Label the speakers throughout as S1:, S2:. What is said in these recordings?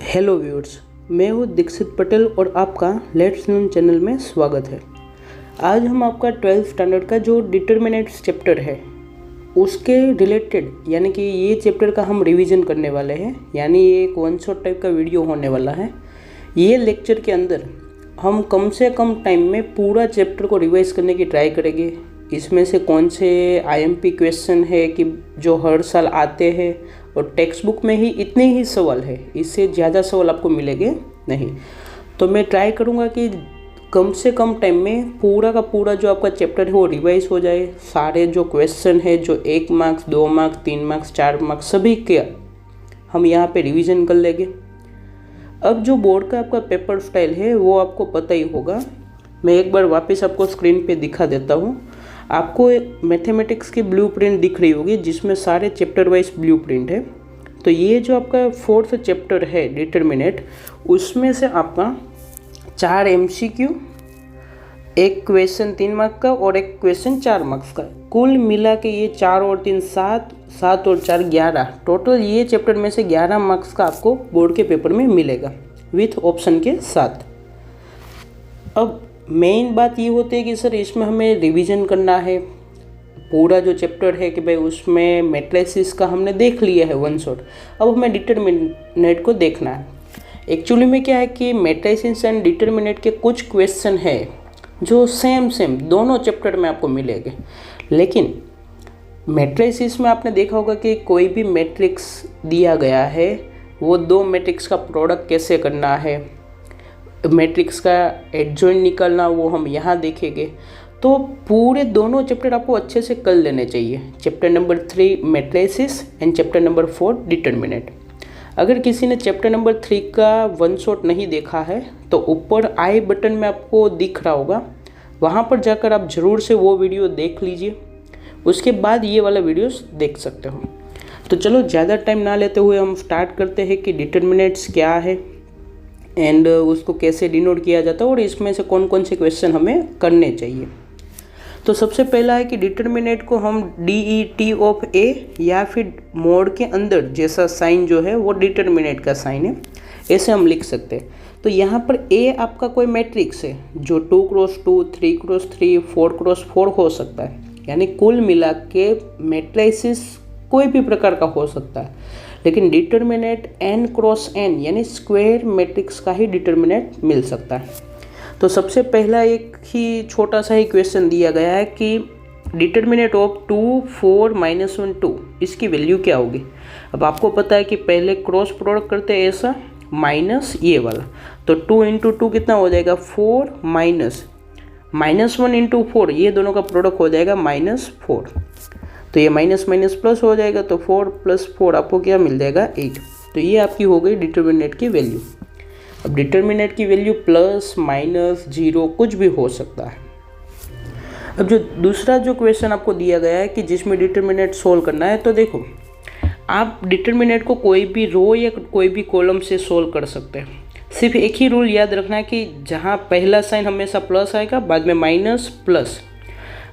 S1: Hello viewers, मैं हूँ दीक्षित पटेल और आपका लेट्स लर्न चैनल में स्वागत है। आज हम आपका 12th स्टैंडर्ड का जो डिटर्मिनेंट्स चैप्टर है उसके रिलेटेड यानी कि ये चैप्टर का हम रिवीजन करने वाले हैं। यानी ये एक वन शॉट टाइप का वीडियो होने वाला है। ये लेक्चर के अंदर हम कम से कम टाइम में पूरा चैप्टर को रिवाइज करने की ट्राई करेंगे। इसमें से कौन से आईएमपी क्वेश्चन है कि जो हर साल आते हैं और टेक्स्ट बुक में ही इतने ही सवाल है, इससे ज़्यादा सवाल आपको मिलेंगे नहीं। तो मैं ट्राई करूँगा कि कम से कम टाइम में पूरा का पूरा जो आपका चैप्टर है वो रिवाइज हो जाए। सारे जो क्वेश्चन है जो 1 मार्क्स 2 मार्क्स 3 मार्क्स 4 मार्क्स सभी के हम यहाँ पे रिवीजन कर लेंगे। अब जो बोर्ड का आपका पेपर स्टाइल है वो आपको पता ही होगा। मैं एक बार वापस आपको स्क्रीन पे दिखा देता हूँ। आपको मैथमेटिक्स की ब्लूप्रिंट दिख रही होगी जिसमें सारे चैप्टर वाइज ब्लूप्रिंट है। तो ये जो आपका 4th चैप्टर है डिटर्मिनेंट, उसमें से आपका 4 MCQ, एक क्वेश्चन 3 मार्क्स का और एक क्वेश्चन 4 मार्क्स का, कुल मिला के ये 4 और 3 7, 7 और 4 11, टोटल ये चैप्टर में से 11 मार्क्स का आपको बोर्ड के पेपर में मिलेगा विथ ऑप्शन के साथ। अब मेन बात ये होती है कि सर इसमें हमें रिवीजन करना है पूरा जो चैप्टर है कि भाई उसमें मैट्रिसेस का हमने देख लिया है वन शॉट, अब हमें डिटर्मिनेंट को देखना है। एक्चुअली में क्या है कि मैट्रिसेस एंड डिटर्मिनेंट के कुछ क्वेश्चन है जो सेम दोनों चैप्टर में आपको मिलेंगे। लेकिन मैट्रिसेस में आपने देखा होगा कि कोई भी मैट्रिक्स दिया गया है वो 2 मैट्रिक्स का प्रोडक्ट कैसे करना है, मैट्रिक्स का एडजॉइंट निकालना, वो हम यहाँ देखेंगे। तो पूरे दोनों चैप्टर आपको अच्छे से कर लेने चाहिए। Chapter number 3 matrices and chapter number 4 determinant. अगर किसी ने चैप्टर नंबर 3 का वन शॉट नहीं देखा है तो ऊपर आई बटन में आपको दिख रहा होगा, वहाँ पर जाकर आप ज़रूर से वो वीडियो देख लीजिए। उसके बाद ये वाला वीडियोस देख सकते हो। तो चलो ज़्यादा टाइम ना लेते हुए हम स्टार्ट करते हैं कि डिटर्मिनेंट्स क्या है एंड उसको कैसे डिनोट किया जाता है और इसमें से कौन कौन से क्वेश्चन हमें करने चाहिए। तो सबसे पहला है कि डिटर्मिनेंट को हम DET ऑफ A या फिर मोड के अंदर जैसा साइन जो है वो डिटर्मिनेंट का साइन है, ऐसे हम लिख सकते हैं। तो यहाँ पर A आपका कोई मैट्रिक्स है जो 2x2, 3x3, 4x4 हो सकता है। यानी कुल मिला के मैट्रिसेस कोई भी प्रकार का हो सकता है, लेकिन डिटर्मिनेंट n×n यानी स्क्वायर मैट्रिक्स का ही डिटर्मिनेंट मिल सकता है। तो सबसे पहला एक ही छोटा सा ही क्वेश्चन दिया गया है कि डिटर्मिनेंट ऑफ 2 4 -1 2 इसकी वैल्यू क्या होगी। अब आपको पता है कि पहले क्रॉस प्रोडक्ट करते हैं ऐसा माइनस ये वाला, तो 2 × 2 कितना हो जाएगा 4 -1 × 4, ये दोनों का प्रोडक्ट हो जाएगा -4। तो ये माइनस माइनस प्लस हो जाएगा, तो 4 + 4 आपको क्या मिल जाएगा 8। तो ये आपकी हो गई डिटर्मिनेंट की वैल्यू। अब डिटर्मिनेंट की वैल्यू प्लस माइनस 0 कुछ भी हो सकता है। अब जो दूसरा जो क्वेश्चन आपको दिया गया है कि जिसमें डिटर्मिनेंट सोल्व करना है, तो देखो आप डिटर्मिनेंट को कोई भी रो या कोई भी कॉलम से सोल्व कर सकते हैं। सिर्फ एक ही रूल याद रखना है कि जहाँ पहला साइन हमेशा प्लस आएगा, बाद में माइनस प्लस।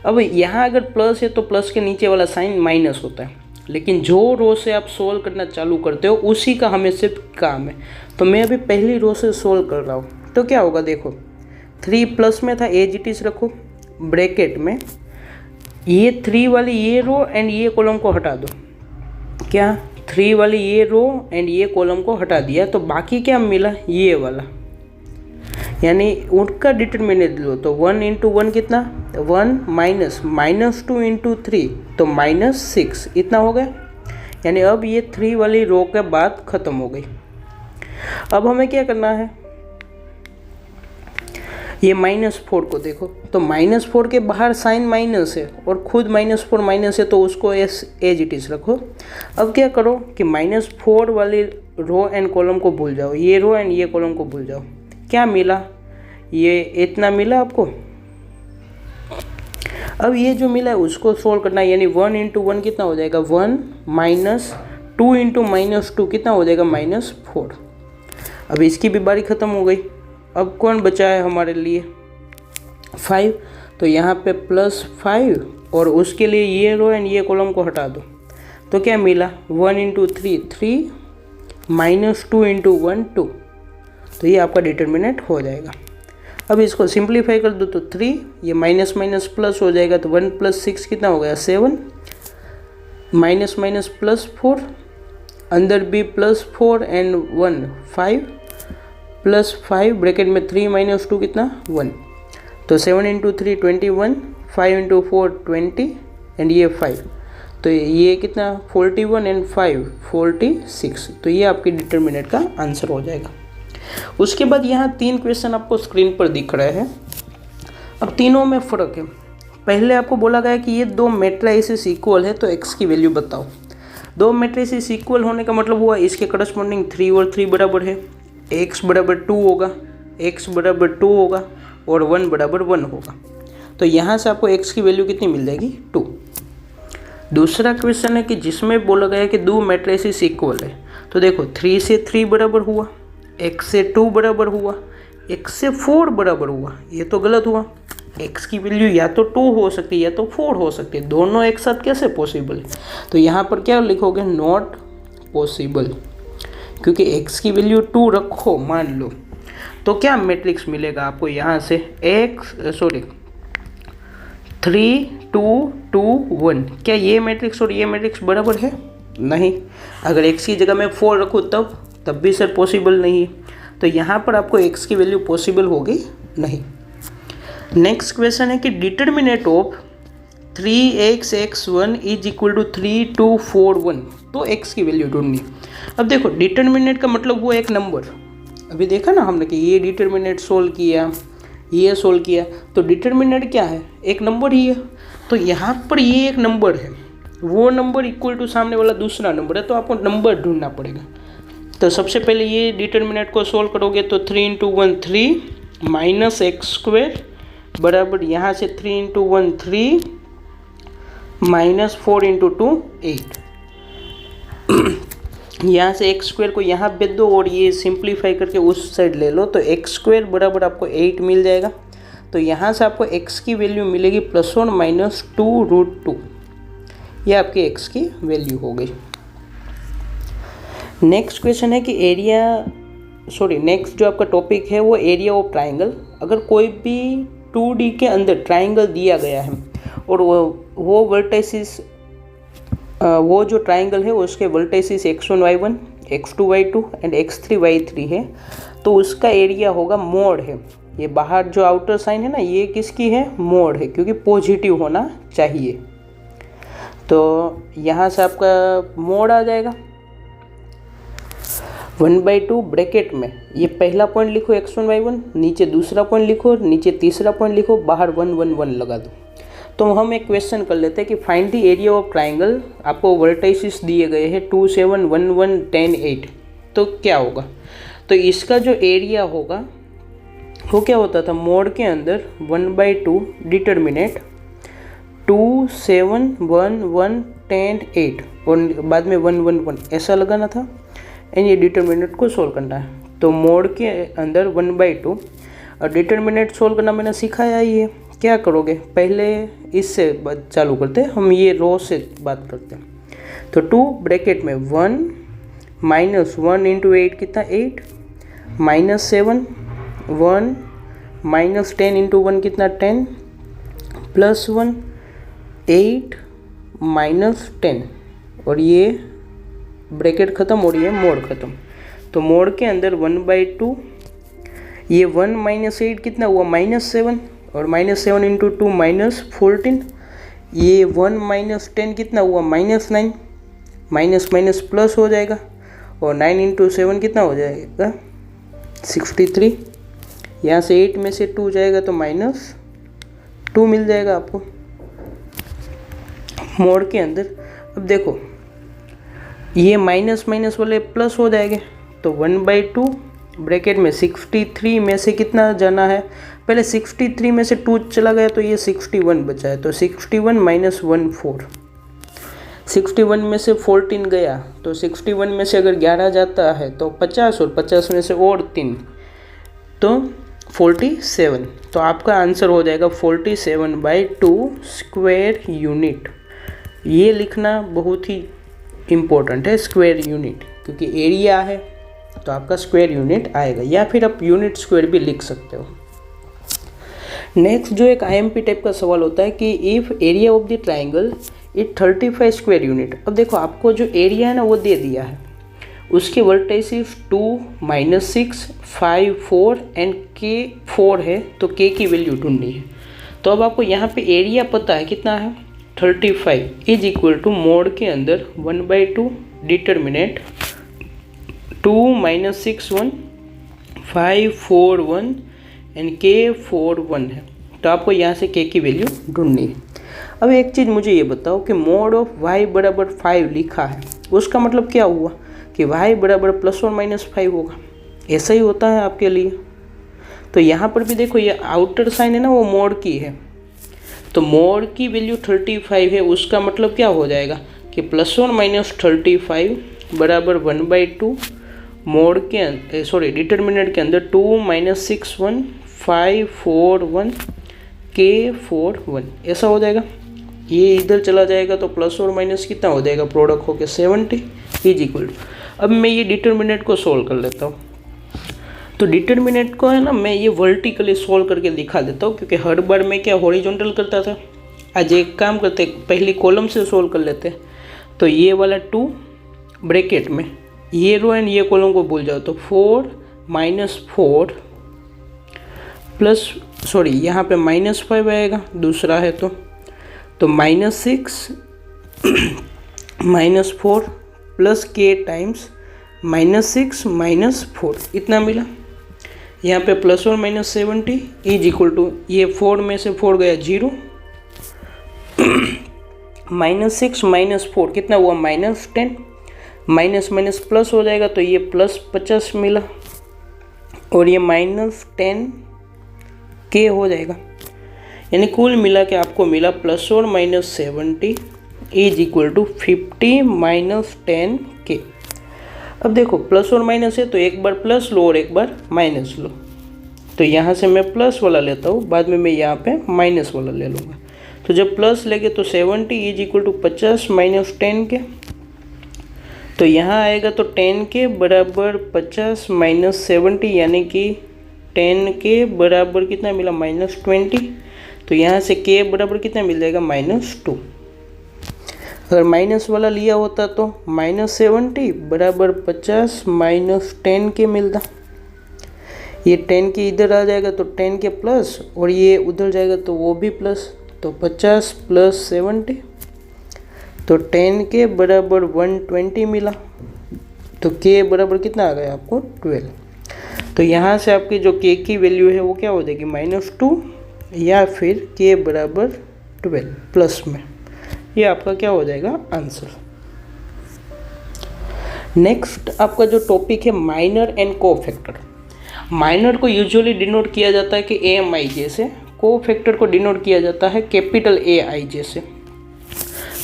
S1: अब यहाँ अगर प्लस है तो प्लस के नीचे वाला साइन माइनस होता है, लेकिन जो रो से आप सोल्व करना चालू करते हो उसी का हमें सिर्फ काम है। तो मैं अभी पहली रो से सोल्व कर रहा हूँ, तो क्या होगा देखो 3 प्लस में था एज इट इज रखो ब्रैकेट में, ये 3 वाली ये रो एंड ये कॉलम को हटा दो। क्या 3 वाली ये रो एंड ये कॉलम को हटा दिया, तो बाकी क्या मिला ये वाला, यानी उनका डिटर्मिनेंट लो। तो 1 × 1 कितना 1 -2 × 3 तो -6 इतना हो गया। यानी अब ये 3 वाली रो के बाद ख़त्म हो गई। अब हमें क्या करना है, ये -4 को देखो, तो -4 के बाहर साइन माइनस है और खुद -4 माइनस है, तो उसको एज इट इज रखो। अब क्या करो कि -4 वाली रो एंड कॉलम को भूल जाओ, ये रो एंड ये कॉलम को भूल जाओ। क्या मिला, ये इतना मिला आपको। अब ये जो मिला है उसको सोल्व करना है, यानी 1 × 1 कितना हो जाएगा 1 -2 × -2 कितना हो जाएगा -4। अब इसकी भी बारी ख़त्म हो गई। अब कौन बचा है हमारे लिए 5, तो यहाँ पे +5 और उसके लिए ये रो एंड ये कॉलम को हटा दो। तो क्या मिला 1 × 3 3 -2 इंटू 1 2, तो ये आपका डिटर्मिनेंट हो जाएगा। अब इसको सिंप्लीफाई कर दो तो 3, ये माइनस माइनस प्लस हो जाएगा तो 1 + 6 कितना हो गया 7, माइनस माइनस +4, अंदर भी +4 एंड 1 5, +5 ब्रैकेट में 3 - 2 कितना 1, तो 7 इंटू 3 21, 5 इंटू 4 20 एंड ये 5, तो ये कितना 41 एंड 5 46, तो ये आपकी डिटर्मिनेंट का आंसर हो जाएगा। उसके बाद यहाँ 3 क्वेश्चन आपको स्क्रीन पर दिख रहे हैं। अब तीनों में फ़र्क है। पहले आपको बोला गया कि ये 2 मैट्रिसेस इक्वल है तो x की वैल्यू बताओ। 2 मैट्रिसेस इक्वल होने का मतलब हुआ इसके करस्पॉन्डिंग 3 और 3 बराबर है, x बराबर 2 होगा, x बराबर 2 होगा और 1 बराबर 1 होगा। तो यहाँ से आपको x की वैल्यू कितनी मिल जाएगी 2। दूसरा क्वेश्चन है कि जिसमें बोला गया कि 2 मैट्रिसेस इक्वल है, तो देखो 3 से 3 बराबर हुआ, x से 2 बराबर हुआ, x से 4 बराबर हुआ, ये तो गलत हुआ। x की वैल्यू या तो 2 हो सकती है या तो 4 हो सकती है, दोनों एक साथ कैसे पॉसिबल है? तो यहाँ पर क्या लिखोगे नॉट पॉसिबल, क्योंकि x की वैल्यू 2 रखो मान लो तो क्या मैट्रिक्स मिलेगा आपको यहाँ से 3 2 2 1, क्या ये मैट्रिक्स और ये मैट्रिक्स बराबर है? नहीं। अगर x की जगह मैं 4 रखूँ तब भी सर पॉसिबल नहीं है, तो यहाँ पर आपको x की वैल्यू पॉसिबल होगी नहीं। नेक्स्ट क्वेश्चन है कि determinant of 3x x1 is equal to 3 2 4 1, तो x की वैल्यू ढूंढनी। अब देखो डिटर्मिनेंट का मतलब वो एक नंबर, अभी देखा ना हमने कि ये डिटर्मिनेंट सोल्व किया, ये सोल्व किया, तो डिटर्मिनेंट क्या है एक नंबर ही है। तो यहाँ पर ये एक नंबर है, वो नंबर इक्वल टू सामने वाला दूसरा नंबर है, तो आपको नंबर ढूंढना पड़ेगा। तो सबसे पहले ये डिटर्मिनेंट को सोल्व करोगे तो 3 इंटू 1 3 माइनस x² बराबर यहाँ से 3 इंटू 1 3 माइनस 4 इंटू 2 8। यहाँ से x² को यहाँ भेज दो और ये सिंप्लीफाई करके उस साइड ले लो, तो x² बराबर आपको 8 मिल जाएगा। तो यहाँ से आपको x की वैल्यू मिलेगी +1 - 2√2, ये आपकी x की वैल्यू हो गई। नेक्स्ट क्वेश्चन है कि नेक्स्ट जो आपका टॉपिक है वो एरिया ऑफ ट्राइंगल। अगर कोई भी 2D के अंदर ट्राइंगल दिया गया है और वो वर्टिसेस, वो जो ट्राइंगल है उसके vertices x1 y1 x2 y2 and x3 y3 है, तो उसका एरिया होगा मोड है। ये बाहर जो आउटर साइन है ना, ये किसकी है मोड है, क्योंकि पॉजिटिव होना चाहिए। तो यहाँ से आपका मोड आ जाएगा 1/2 ब्रैकेट में, ये पहला पॉइंट लिखो x1 y1, नीचे दूसरा पॉइंट लिखो, नीचे तीसरा पॉइंट लिखो, बाहर 1 1 1 लगा दो। तो हम एक क्वेश्चन कर लेते हैं कि find the area of triangle. आपको वर्टिसेस दिए गए हैं 2 7 1 1 10 8, तो क्या होगा? तो इसका जो एरिया होगा वो क्या होता था मोड के अंदर 1/2 डिटर्मिनेंट 2 7 1 1 10 8 और बाद में 1 1 1 ऐसा लगाना था एंड ये डिटर्मिनेंट को सोल्व करना है। तो मोड के अंदर 1/2 और डिटर्मिनेंट सोल्व करना मैंने सिखाया ही है। क्या करोगे, पहले इससे चालू करते हैं, हम ये रो से बात करते हैं। तो 2 ब्रैकेट में 1 माइनस 1 इंटू 8 कितना 8, माइनस 7 1 माइनस 10 इंटू 1 कितना 10, प्लस 1 8 माइनस 10 और ये ब्रैकेट ख़त्म और ये मोड ख़त्म। तो मोड के अंदर 1/2, ये 1 माइनस 8 कितना हुआ -7 और -7 इंटू 2 -14, ये 1 माइनस 10 कितना हुआ -9, माइनस माइनस प्लस हो जाएगा और 9 इंटू 7 कितना हो जाएगा 63। यहाँ से 8 में से 2 जाएगा तो -2 मिल जाएगा आपको मोड के अंदर। अब देखो ये माइनस माइनस वाले प्लस हो जाएंगे, तो 1/2 ब्रैकेट में 63 में से कितना जाना है, पहले 63 में से 2 चला गया तो ये 61 बचा है, तो 61 माइनस 1 4, 61 में से 14 गया तो 61 में से अगर 11 जाता है तो 50 और 50 में से और 3 तो 47। तो आपका आंसर हो जाएगा 47/2 स्क्वायर यूनिट। ये लिखना बहुत ही इम्पोर्टेंट है, स्क्वायर यूनिट। क्योंकि एरिया है तो आपका स्क्वायर यूनिट आएगा, या फिर आप यूनिट स्क्वायर भी लिख सकते हो। नेक्स्ट जो एक IMP टाइप का सवाल होता है कि if area of the triangle is 35 square unit. अब देखो आपको जो एरिया है ना वो दे दिया है, उसके वर्टिसेस 2, -6, 5, 4 एंड K 4 है, तो K की वैल्यू ढूंढनी है। तो अब आपको यहाँ पे एरिया पता है कितना है, 35 इज इक्वल टू मोड के अंदर 1/2 डिटर्मिनेंट 2 - 6 1 5 4 1 एंड K 4 1 है। तो आपको यहाँ से K की वैल्यू ढूंढनी है। अब एक चीज़ मुझे ये बताओ कि मोड ऑफ y बराबर 5 लिखा है, उसका मतलब क्या हुआ कि y बराबर +or-5 होगा। ऐसा ही होता है आपके लिए। तो यहाँ पर भी देखो ये आउटर साइन है ना वो मोड की है, तो मोड की वैल्यू 35 है, उसका मतलब क्या हो जाएगा कि +or-35 बराबर 1/2 मोड के डिटर्मिनेंट के अंदर 2 - 6 1 5 4 1 K 4 1 ऐसा हो जाएगा। ये इधर चला जाएगा तो प्लस और माइनस कितना हो जाएगा, प्रोडक्ट होके 70 इज इक्वल। अब मैं ये डिटर्मिनेंट को सोल्व कर लेता हूँ। तो डिटर्मिनेंट को है ना मैं ये वर्टिकली सोल्व करके दिखा देता हूँ, क्योंकि हर बार मैं क्या हॉरिजॉन्टल करता था। आज एक काम करते, पहली कॉलम से सोल्व कर लेते। तो ये वाला 2 ब्रैकेट में ये रो एंड ये कॉलम को भूल जाओ, तो 4 - 4 प्लस यहाँ पे -5 आएगा, दूसरा है तो -6 -4 प्लस K टाइम्स -6 -4 इतना मिला। यहाँ पे प्लस और -70 इज इक्वल टू ये 4 में से 4 गया 0 -6 -4 कितना हुआ -10 माइनस माइनस प्लस हो जाएगा, तो ये +50 मिला और ये -10 K हो जाएगा। यानी कुल मिला के आपको मिला +or-70 is equal to 50 - 10 K। अब देखो प्लस और माइनस है तो एक बार प्लस लो और एक बार माइनस लो। तो यहाँ से मैं प्लस वाला लेता हूँ, बाद में मैं यहाँ पे माइनस वाला ले लूँगा। तो जब प्लस लेंगे तो 70 इज इक्वल टू 50 - 10 K। तो यहाँ आएगा तो 10 K बराबर 50 - 70 यानी कि 10 K बराबर कितना मिला -20। तो यहाँ से K बराबर कितना मिल जाएगा -2। अगर माइनस वाला लिया होता तो -70 बराबर 50 - 10 K मिलता। ये 10 K इधर आ जाएगा तो 10 K प्लस, और ये उधर जाएगा तो वो भी प्लस, तो 50 + 70 तो 10 K बराबर 120 मिला। तो K बराबर कितना आ गया आपको 12। तो यहाँ से आपकी जो K की वैल्यू है वो क्या हो जाएगी -2 या फिर K बराबर 12 प्लस में। ये आपका क्या हो जाएगा आंसर। नेक्स्ट आपका जो टॉपिक है माइनर एंड कोफैक्टर। माइनर को यूजुअली डिनोट किया जाता है कि AMij से, कोफैक्टर को डिनोट किया जाता है कैपिटल AI से।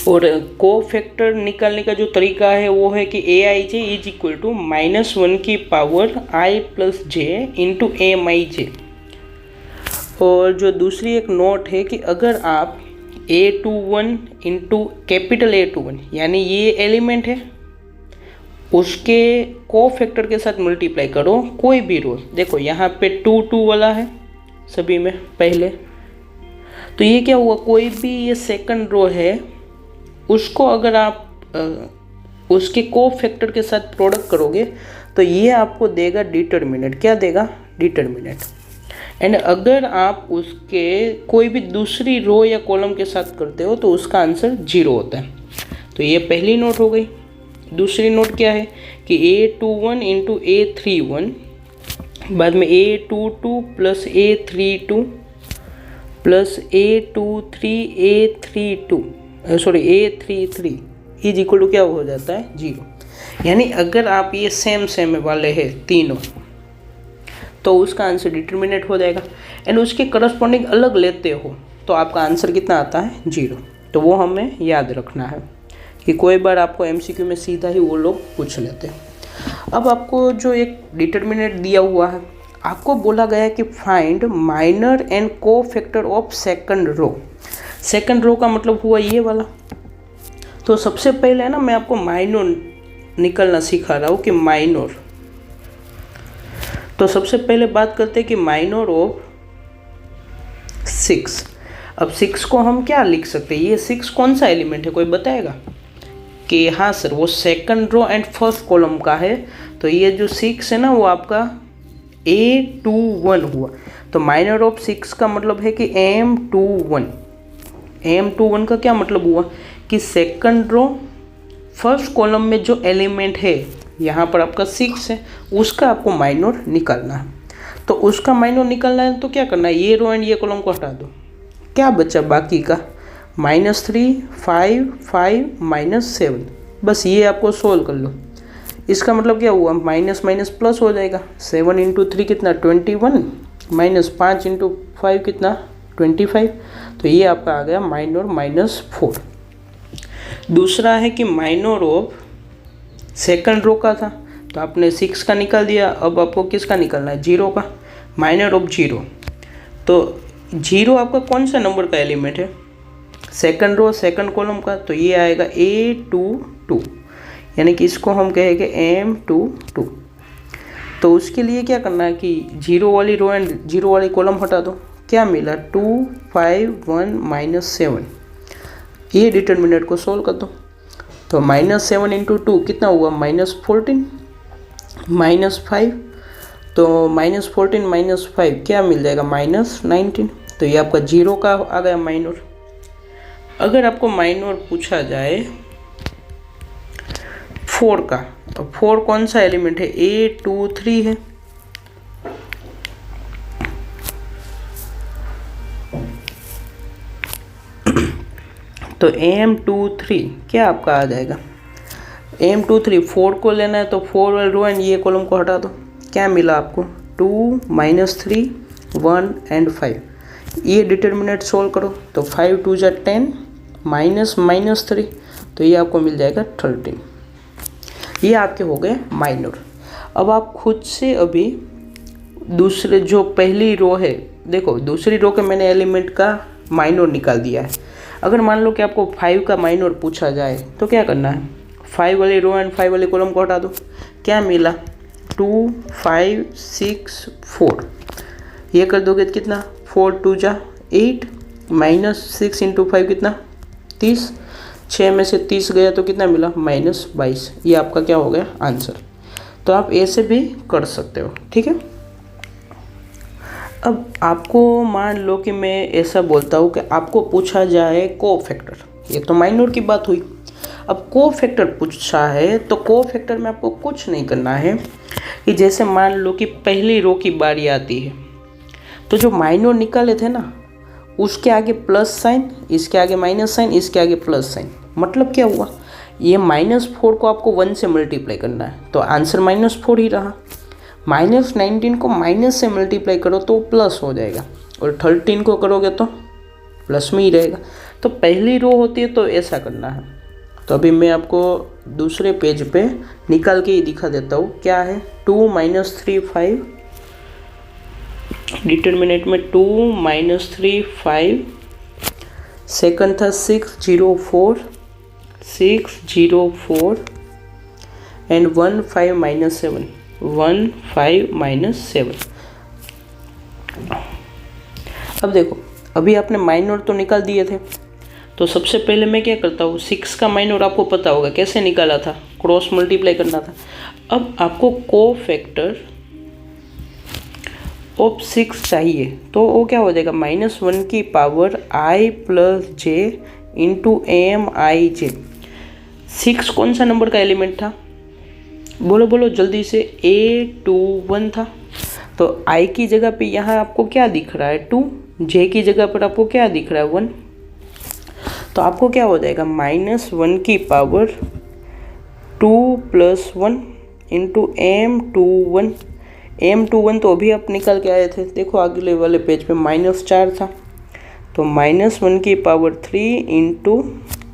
S1: और कोफैक्टर निकालने का जो तरीका है वो है कि AIj इज इक्वल टू -1 की power I + j into AMij। और जो दूसरी एक नोट है कि अगर आप A21 इंटू कैपिटल A21 यानी ये एलिमेंट है उसके कोफैक्टर के साथ मल्टीप्लाई करो कोई भी रो। देखो यहाँ पे 2 वाला है सभी में पहले, तो ये क्या हुआ, कोई भी ये सेकंड रो है उसको अगर आप उसके कोफैक्टर के साथ प्रोडक्ट करोगे तो ये आपको देगा डिटर्मिनेंट। क्या देगा, डिटर्मिनेंट। एंड अगर आप उसके कोई भी दूसरी रो या कॉलम के साथ करते हो तो उसका आंसर 0 होता है। तो ये पहली नोट हो गई। दूसरी नोट क्या है कि A21 इंटू A31 बाद में A22 plus A32 plus A33 is equal to क्या हो जाता है 0। यानी अगर आप ये सेम वाले हैं तीनों तो उसका आंसर डिटर्मिनेंट हो जाएगा। एंड उसके करस्पॉन्डिंग अलग लेते हो तो आपका आंसर कितना आता है 0। तो वो हमें याद रखना है कि कोई बार आपको MCQ में सीधा ही वो लोग पूछ लेते हैं। अब आपको जो एक डिटर्मिनेंट दिया हुआ है, आपको बोला गया है कि find minor and cofactor of second row. Second row का मतलब हुआ ये वाला। तो सबसे पहले है ना मैं आपको माइनर निकालना सिखा रहा हूँ कि माइनर। तो सबसे पहले बात करते हैं कि माइनर ऑफ 6। अब 6 को हम क्या लिख सकते हैं, ये 6 कौन सा एलिमेंट है, कोई बताएगा कि हाँ सर वो second row and first column का है। तो ये जो 6 है ना वो आपका A21 हुआ। तो माइनर ऑफ 6 का मतलब है कि M21। M21 का क्या मतलब हुआ कि सेकंड रो फर्स्ट कॉलम में जो एलिमेंट है, यहाँ पर आपका 6 है, उसका आपको माइनर निकालना है। तो उसका माइनर निकालना है तो क्या करना है, ये रो एंड ये कॉलम को हटा दो, क्या बचा बाकी का -3 5 5 -7। बस ये आपको सोल्व कर लो। इसका मतलब क्या हुआ, माइनस माइनस प्लस हो जाएगा। 7 × 3 कितना 21, -5 × 5 कितना 25। तो ये आपका आ गया माइनर -4। दूसरा है कि माइनर ऑफ सेकंड रो का था, तो आपने 6 का निकाल दिया। अब आपको किसका निकालना है, 0 का। माइनर ऑफ 0, तो 0 आपका कौन सा नंबर का एलिमेंट है, सेकंड रो सेकंड कॉलम का। तो ये आएगा A22, यानी कि इसको हम कहेंगे M22। तो उसके लिए क्या करना है कि 0 वाली रो एंड 0 वाली कॉलम हटा दो। क्या मिला 2 5 1 -7। ये डिटर्मिनेंट को सोल्व कर दो। तो -7 × 2 कितना हुआ, -14 -5। तो -14 -5 क्या मिल जाएगा, -19। तो ये आपका 0 का आ गया माइनर। अगर आपको माइनर पूछा जाए 4 का, तो 4 कौन सा एलिमेंट है, A23 है। तो M23 क्या आपका आ जाएगा, M23 4 को लेना है तो 4 वाले रो एंड ये कॉलम को हटा दो। क्या मिला आपको 2 -3 1 एंड 5। ये डिटर्मिनेंट सोल्व करो तो 5 2 = 10 -3, तो ये आपको मिल जाएगा 13। ये आपके हो गए माइनर। अब आप खुद से अभी दूसरे जो पहली रो है, देखो दूसरी रो के मैंने एलिमेंट का माइनर निकाल दिया है। अगर मान लो कि आपको 5 का माइनर पूछा जाए तो क्या करना है, 5 वाली रो एंड 5 वाले कॉलम को हटा दो। क्या मिला 2 5 6 4। ये कर दोगे तो कितना 4 2 = 8 -6 × 5 कितना 30। 6 में से 30 गया तो कितना मिला -22। ये आपका क्या हो गया आंसर। तो आप ऐसे भी कर सकते हो, ठीक है। अब आपको मान लो कि मैं ऐसा बोलता हूँ कि आपको पूछा जाए कोफैक्टर, ये तो माइनर की बात हुई। अब कोफैक्टर पूछा है तो कोफैक्टर में आपको कुछ नहीं करना है कि जैसे मान लो कि पहली रो की बारी आती है, तो जो माइनर निकाले थे ना उसके आगे प्लस साइन, इसके आगे माइनस साइन, इसके आगे प्लस साइन। मतलब क्या हुआ, ये -4 को आपको 1 से मल्टीप्लाई करना है, तो आंसर -4 ही रहा। -19 को माइनस से मल्टीप्लाई करो तो प्लस हो जाएगा, और 13 को करोगे तो प्लस में ही रहेगा। तो पहली रो होती है तो ऐसा करना है। तो अभी मैं आपको दूसरे पेज पे निकाल के ही दिखा देता हूँ क्या है। 2 -3 5, डिटर्मिनेंट में 2 -3 5, सेकंड था 6 0 4 6 0 4 एंड 1 5 -7 1 5 -7। अब देखो अभी आपने माइनर तो निकाल दिए थे, तो सबसे पहले मैं क्या करता हूँ, 6 का माइनर आपको पता होगा कैसे निकाला था, क्रॉस मल्टीप्लाई करना था। अब आपको कोफैक्टर ऑफ 6 चाहिए, तो वो क्या हो जाएगा -1 की पावर I + j × MIj। 6 कौन सा नंबर का एलिमेंट था, बोलो बोलो जल्दी से, A21 था। तो I की जगह पे यहाँ आपको क्या दिख रहा है 2, J की जगह पर आपको क्या दिख रहा है 1। तो आपको क्या हो जाएगा -1 की पावर 2 + 1 × M21। M21 तो अभी आप निकल के आए थे, देखो अगले वाले पेज पे -4 था, तो -1 की पावर 3 ×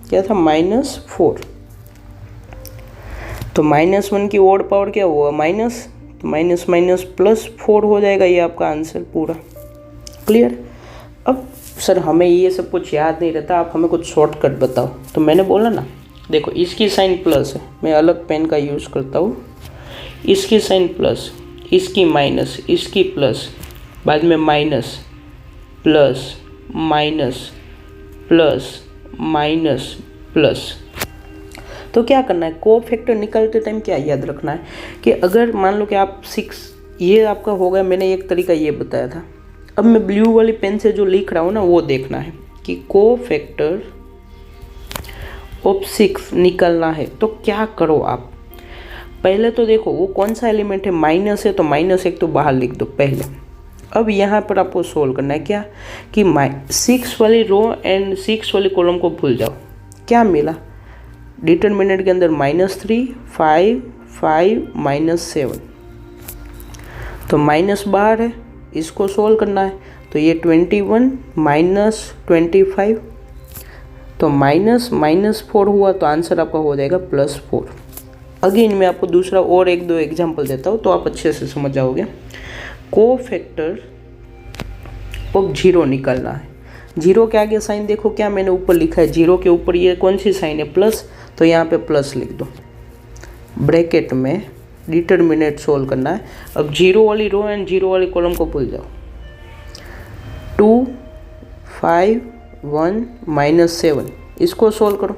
S1: क्या था -4। तो -1 की ओड पावर क्या हुआ माइनस, तो माइनस माइनस +4 हो जाएगा। ये आपका आंसर पूरा क्लियर। अब सर हमें ये सब कुछ याद नहीं रहता, आप हमें कुछ शॉर्टकट बताओ। तो मैंने बोला ना देखो इसकी साइन प्लस है, मैं अलग पेन का यूज़ करता हूँ। इसकी साइन प्लस, इसकी माइनस, इसकी प्लस, बाद में minus plus minus plus minus plus. तो क्या करना है, कोफैक्टर निकालते टाइम क्या याद रखना है कि अगर मान लो कि आप 6, ये आपका हो गया, मैंने एक तरीका ये बताया था। अब मैं ब्लू वाली पेन से जो लिख रहा हूँ ना, वो देखना है कि कोफैक्टर ऑफ 6 निकालना है। तो क्या करो आप, पहले तो देखो वो कौन सा एलिमेंट है, माइनस है, तो -1 तो बाहर लिख दो पहले। अब यहाँ पर आपको सोल्व करना है क्या कि 6 वाली रो एंड 6 वाली कॉलम को भूल जाओ। क्या मिला, डिटरमिनेंट के अंदर -3, 5, 5, -7, तो माइनस बाहर है, इसको सोल्व करना है। तो ये 21 -25, तो -4 हुआ, तो आंसर आपका हो जाएगा +4। अगेन मैं आपको दूसरा और 1-2 एग्जाम्पल देता हूँ तो आप अच्छे से समझ जाओगे। कोफैक्टर ऑफ 0 निकालना है। 0 के आगे साइन देखो क्या मैंने ऊपर लिखा है, 0 के ऊपर ये कौन सी साइन है, प्लस, तो यहाँ पे प्लस लिख दो, ब्रैकेट में डिटरमिनेंट सोल्व करना है। अब 0 वाली रो एंड 0 वाली कॉलम को भूल जाओ। 2, 5, 1, -7, इसको सोल्व करो।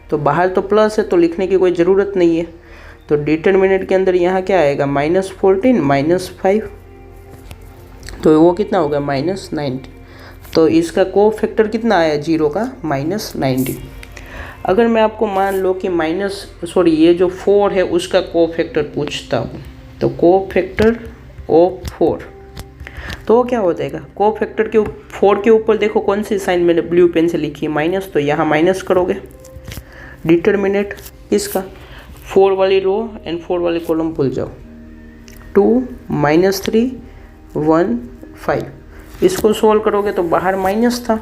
S1: तो बाहर तो प्लस है तो लिखने की कोई ज़रूरत नहीं है। तो डिटरमिनेंट के अंदर यहाँ क्या आएगा, -14, -5, तो वो कितना होगा, -90। तो इसका कोफैक्टर कितना आया 0 का, -90। अगर मैं आपको मान लो कि ये जो 4 है उसका कोफैक्टर पूछता हूँ, तो कोफैक्टर ऑफ 4, तो वो क्या हो जाएगा, कोफैक्टर के 4 के ऊपर देखो कौन सी साइन मैंने ब्लू पेन से लिखी है, माइनस, तो यहाँ माइनस करोगे। डिटरमिनेंट इसका 4 वाली रो एंड 4 वाली कॉलम भूल जाओ। 2, -3, 1, 5, इसको सोल्व करोगे तो बाहर माइनस था।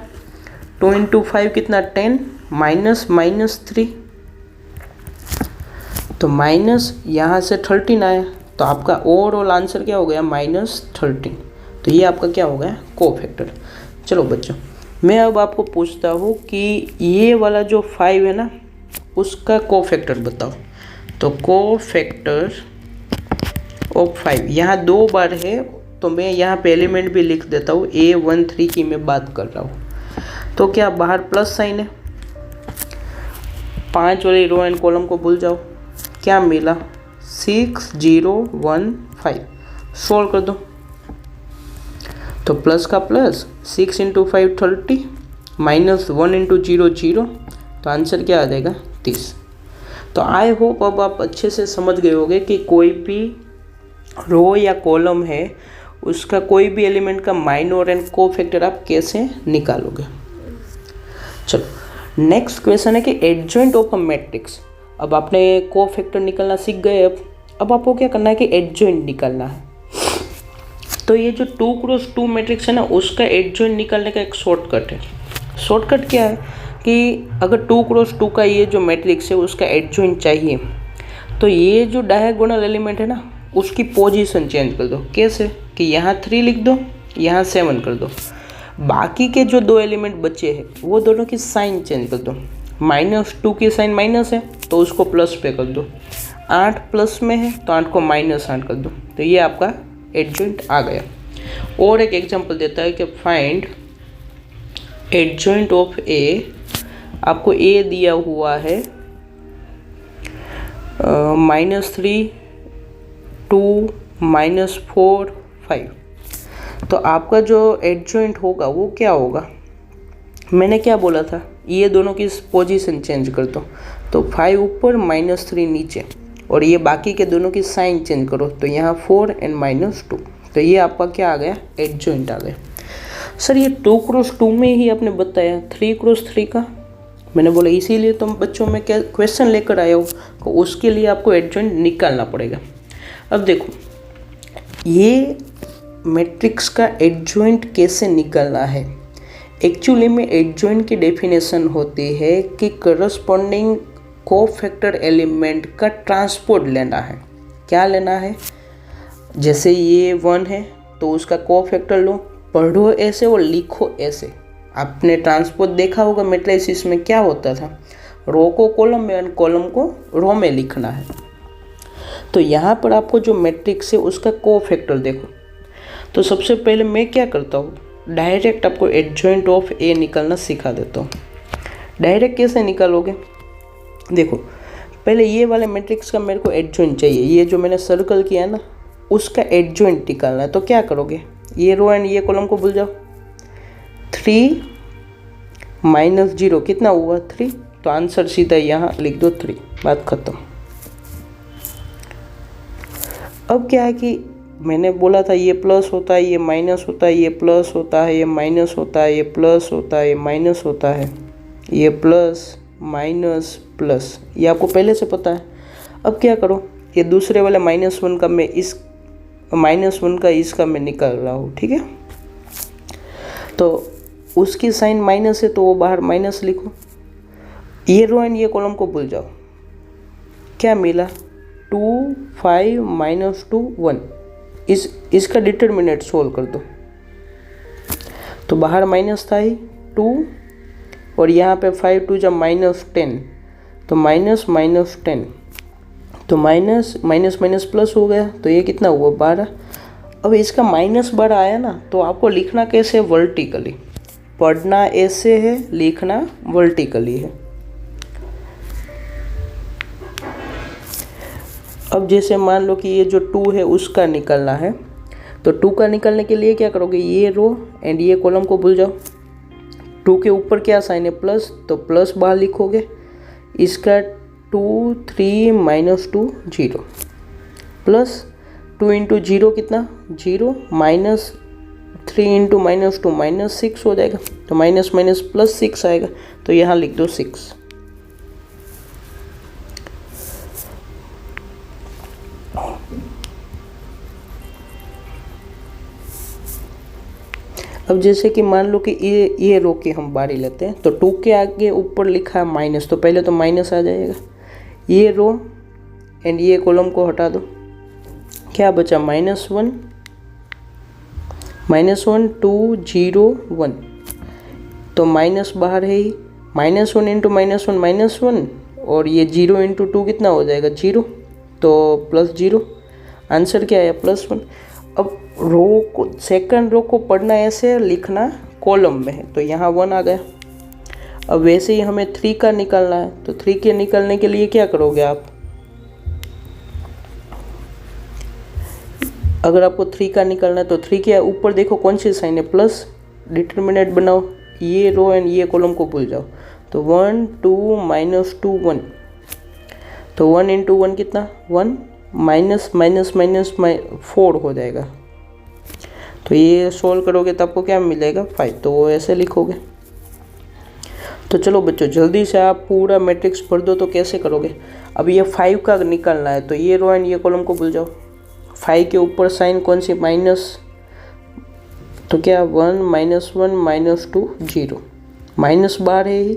S1: 2 × 5 कितना, 10, -3, तो माइनस यहाँ से 13 आया, तो आपका ओवरऑल आंसर क्या हो गया, -13। तो ये आपका क्या हो गया, कोफैक्टर। चलो बच्चों, मैं अब आपको पूछता हूँ कि ये वाला जो 5 है ना, उसका कोफैक्टर बताओ। तो कोफैक्टर ऑफ 5 यहाँ 2 बार है, तो मैं यहाँ पे एलिमेंट भी लिख देता हूँ, A13 की मैं बात कर रहा हूँ। तो क्या बाहर प्लस साइन है, 5 वाली रो एंड कॉलम को भूल जाओ। क्या मिला, 6, 0, 1, 5, सोल्व कर दो। तो प्लस का प्लस, 6 × 5 30, -1 × 0 0, तो आंसर क्या आ जाएगा, 30। तो आई होप अब आप अच्छे से समझ गए होंगे कि कोई भी रो या कॉलम है उसका कोई भी एलिमेंट का माइनर एंड कोफैक्टर आप कैसे निकालोगे। चलो नेक्स्ट क्वेश्चन है कि एडजॉइंट ऑफ अ मैट्रिक्स। अब आपने कोफैक्टर निकालना सीख गए, अब आपको क्या करना है कि एडजॉइंट निकालना है। तो ये जो 2 × 2 मैट्रिक्स है ना, उसका एडजॉइंट निकालने का एक शॉर्टकट है। शॉर्टकट क्या है कि अगर 2 × 2 का ये जो मैट्रिक्स है उसका एडजॉइंट चाहिए, तो ये जो डायगोनल एलिमेंट है ना, उसकी पोजीशन चेंज कर दो। कैसे कि यहाँ 3 लिख दो, यहाँ 7 कर दो। बाकी के जो 2 एलिमेंट बचे हैं वो दोनों की साइन चेंज कर दो। -2 की साइन माइनस है तो उसको प्लस पे कर दो, 8 प्लस में है तो 8 को -8 कर दो। तो ये आपका एडजॉइंट आ गया। और एक एग्जांपल देता है कि फाइंड एडजॉइंट ऑफ ए। आपको ए दिया हुआ है -3, 2, -4, 5। तो आपका जो एडजॉइंट होगा वो क्या होगा, मैंने क्या बोला था, ये दोनों की पोजीशन चेंज कर दो। तो 5 ऊपर, -3 नीचे, और ये बाकी के दोनों की साइन चेंज करो। तो यहाँ 4 एंड -2, तो ये आपका क्या आ गया, एडजॉइंट आ गया। सर ये 2 × 2 में ही आपने बताया, 3 × 3 का मैंने बोला, इसीलिए तो बच्चों में क्या क्वेश्चन लेकर आया हूँ, तो उसके लिए आपको एडजॉइंट निकालना पड़ेगा। अब देखो ये मैट्रिक्स का एडजॉइंट कैसे निकालना है। एक्चुअली में एडजॉइंट की डेफिनेशन होती है कि करस्पॉन्डिंग कोफैक्टर एलिमेंट का ट्रांसपोज लेना है। क्या लेना है, जैसे ये 1 है तो उसका कोफैक्टर लो, पढ़ो ऐसे और लिखो ऐसे। आपने ट्रांसपोज देखा होगा मैट्रिसेस में क्या होता था, रो को कॉलम में और कॉलम को रो में लिखना है। तो यहाँ पर आपको जो मैट्रिक्स है उसका कोफैक्टर देखो। तो सबसे पहले मैं क्या करता हूँ, डायरेक्ट आपको एडजॉइंट ऑफ ए निकालना सिखा देता हूँ। डायरेक्ट कैसे निकालोगे, देखो पहले ये वाले मैट्रिक्स का मेरे को एडजॉइंट चाहिए, ये जो मैंने सर्कल किया है ना उसका एडजॉइंट निकालना है। तो क्या करोगे, ये रो एंड ये कॉलम को भूल जाओ। 3 - 0 कितना हुआ 3, तो आंसर सीधा यहाँ लिख दो 3, बात खत्म। अब क्या है कि मैंने बोला था ये प्लस होता है, ये माइनस होता है, ये प्लस होता है, ये माइनस होता है, ये प्लस होता है, ये माइनस होता है, ये प्लस माइनस प्लस, ये आपको पहले से पता है। अब क्या करो, ये दूसरे वाले -1 का मैं इस -1 का इसका मैं निकाल रहा हूँ, ठीक है। तो उसकी साइन माइनस है तो वो बाहर माइनस लिखो। ये रो एंड ये कॉलम को भूल जाओ। क्या मिला 2 5 -2 1, इसका डिटरमिनेंट सोल्व कर दो। तो बाहर माइनस था ही 2 और यहाँ पे 5 2 जब -10, तो माइनस -10, तो माइनस माइनस माइनस प्लस हो गया, तो ये कितना हुआ 12। अब इसका -12 आया ना, तो आपको लिखना कैसे, वर्टिकली। पढ़ना ऐसे है, लिखना वर्टिकली है। अब जैसे मान लो कि ये जो 2 है उसका निकलना है, तो 2 का निकलने के लिए क्या करोगे, ये रो एंड ये कॉलम को भूल जाओ। 2 के ऊपर क्या साइन है प्लस, तो प्लस बाहर लिखोगे। इसका 2 3 -2 0 प्लस 2 × 0 कितना 0, माइनस 3 × -2 -6 हो जाएगा, तो माइनस माइनस प्लस 6 आएगा, तो यहाँ लिख दो 6। अब जैसे कि मान लो कि ये रो की हम बारी लेते हैं, तो 2 के आगे ऊपर लिखा है माइनस, तो पहले तो माइनस आ जाएगा। ये रो एंड ये कॉलम को हटा दो, क्या बचा -1 2 0 1, तो माइनस बाहर है ही, -1 × -1 और ये 0 × 2 कितना हो जाएगा 0, तो +0, आंसर क्या आया +1। अब रो को, सेकंड रो को पढ़ना ऐसे, लिखना कॉलम में है, तो यहाँ 1 आ गया। अब वैसे ही हमें 3 का निकालना है, तो 3 के निकालने के लिए क्या करोगे आप, अगर आपको 3 का निकालना है तो 3 के ऊपर देखो कौन सी साइन है प्लस, डिटरमिनेंट बनाओ, ये रो एंड ये कॉलम को भूल जाओ। तो 1 2 -2 1, तो 1 × 1 कितना 1, माइनस माइनस माइनस 4 हो जाएगा। तो ये सोल्व करोगे तो आपको क्या मिलेगा 5, तो वो ऐसे लिखोगे। तो चलो बच्चों जल्दी से आप पूरा मैट्रिक्स भर दो। तो कैसे करोगे, अब ये 5 का निकालना है, तो ये रो एंड ये कॉलम को भूल जाओ। 5 के ऊपर साइन कौन सी माइनस, तो क्या 1 -1 -2 0, माइनस बाहर है ही,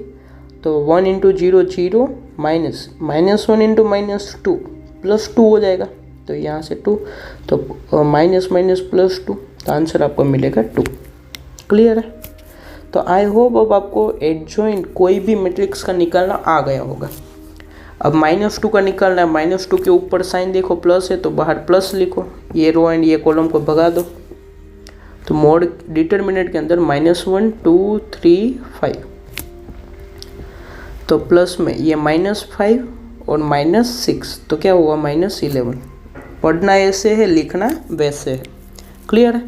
S1: तो 1 × 0 0, माइनस -1 × -2 +2 हो जाएगा, तो यहाँ से 2, तो माइनस माइनस +2, तो आंसर आपको मिलेगा 2। क्लियर है। तो आई होप अब आपको एडजॉइंट कोई भी मैट्रिक्स का निकालना आ गया होगा। अब -2 का निकालना है, -2 के ऊपर साइन देखो प्लस है, तो बाहर प्लस लिखो, ये रो एंड ये कॉलम को भगा दो, तो मोड डिटरमिनेंट के अंदर -1 2 3 5, तो प्लस में ये -5 और -6, तो क्या हुआ -11। पढ़ना ऐसे है, लिखना वैसे है। क्लियर है।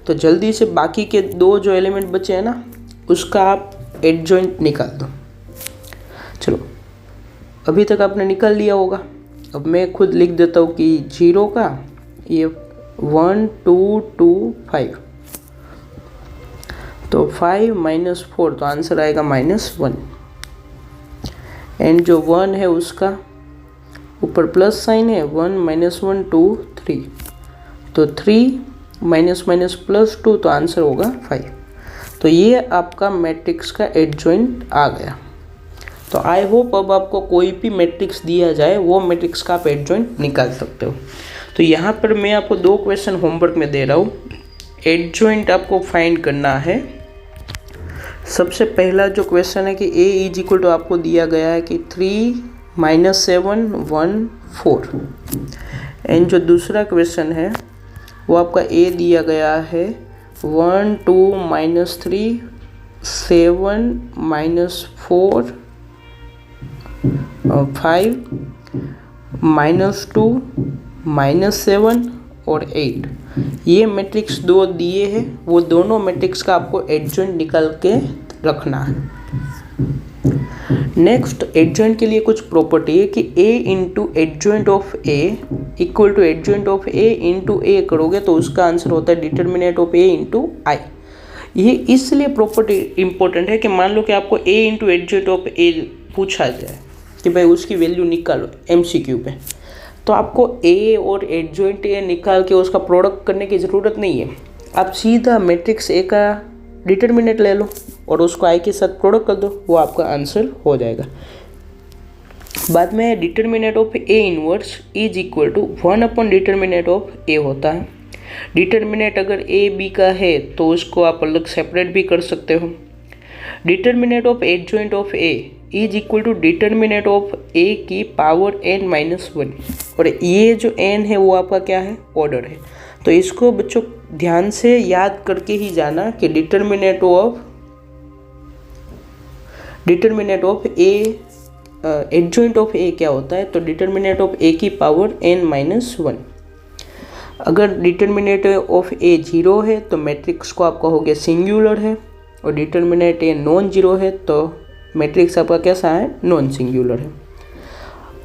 S1: तो जल्दी से बाकी के 2 जो एलिमेंट बचे हैं ना उसका आप एडजॉइंट निकाल दो। चलो अभी तक आपने निकाल लिया होगा। अब मैं खुद लिख देता हूँ कि 0 का ये 1 2 2 5, तो 5 - 4, तो आंसर आएगा -1। एंड जो 1 है उसका ऊपर प्लस साइन है, 1 -1 2 3, तो 3 -2, तो आंसर होगा 5। तो ये आपका मैट्रिक्स का एडजॉइंट आ गया। तो आई होप अब आपको कोई भी मैट्रिक्स दिया जाए वो मैट्रिक्स का आप एडजॉइंट निकाल सकते हो। तो यहाँ पर मैं आपको 2 क्वेश्चन होमवर्क में दे रहा हूँ। एडजॉइंट आपको फाइंड करना है सबसे पहला जो क्वेश्चन है कि a इज इक्वल टू आपको दिया गया है कि 3 - 7 1 4 एंड जो दूसरा क्वेश्चन है वो आपका a दिया गया है 1 2 - 3 7 - 4 5 -2 -7 और 8। ये मैट्रिक्स दो दिए हैं, वो दोनों मैट्रिक्स का आपको एडजॉइंट निकाल के रखना है। नेक्स्ट एडजॉइंट के लिए कुछ प्रॉपर्टी है कि a into adjoint of a equal to adjoint of a into a करोगे तो उसका आंसर होता है determinant of a into i। ये इसलिए प्रॉपर्टी इंपॉर्टेंट है कि मान लो कि आपको a into adjoint of a पूछा जाए कि भाई उसकी वैल्यू निकालो MCQ पे, तो आपको a और एडजॉइंट a निकाल के उसका प्रोडक्ट करने की ज़रूरत नहीं है। आप सीधा मैट्रिक्स a का डिटर्मिनेंट ले लो और उसको i के साथ प्रोडक्ट कर दो, वो आपका आंसर हो जाएगा। बाद में determinant of a inverse is equal to 1 upon determinant of a होता है। डिटर्मिनेंट अगर a b का है तो उसको आप अलग सेपरेट भी कर सकते हो। Determinant of adjoint of a is equal to determinant of a की पावर n-1 और ये जो n है वो आपका क्या है, ऑर्डर है। तो इसको बच्चों ध्यान से याद करके ही जाना कि determinant of a adjoint of a क्या होता है। तो डिटर्मिनेंट ऑफ a की पावर n-1। अगर डिटर्मिनेंट ऑफ a 0 है तो मैट्रिक्स को आप कहोगे सिंगुलर है, और डिटर्मिनेंट a नॉन जीरो है तो मैट्रिक्स आपका कैसा है, नॉन सिंगुलर है।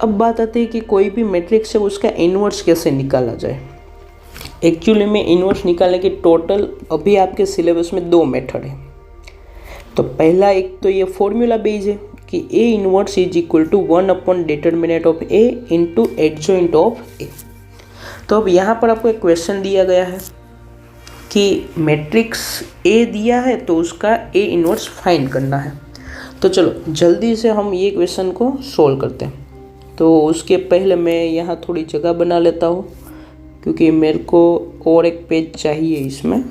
S1: अब बात आती है कि कोई भी मैट्रिक्स है उसका इन्वर्स कैसे निकाला जाए। एक्चुअली में इन्वर्स निकालने की टोटल अभी आपके सिलेबस में 2 मेथड है। तो पहला एक तो ये फॉर्मूला बेस है कि a inverse is equal to 1 upon determinant of a into adjoint of a। तो अब यहाँ पर आपको एक क्वेश्चन दिया गया है कि मैट्रिक्स a दिया है तो उसका a इनवर्स फाइंड करना है। तो चलो जल्दी से हम ये क्वेश्चन को सोल्व करते हैं। तो उसके पहले मैं यहाँ थोड़ी जगह बना लेता हूँ क्योंकि मेरे को और एक पेज चाहिए इसमें।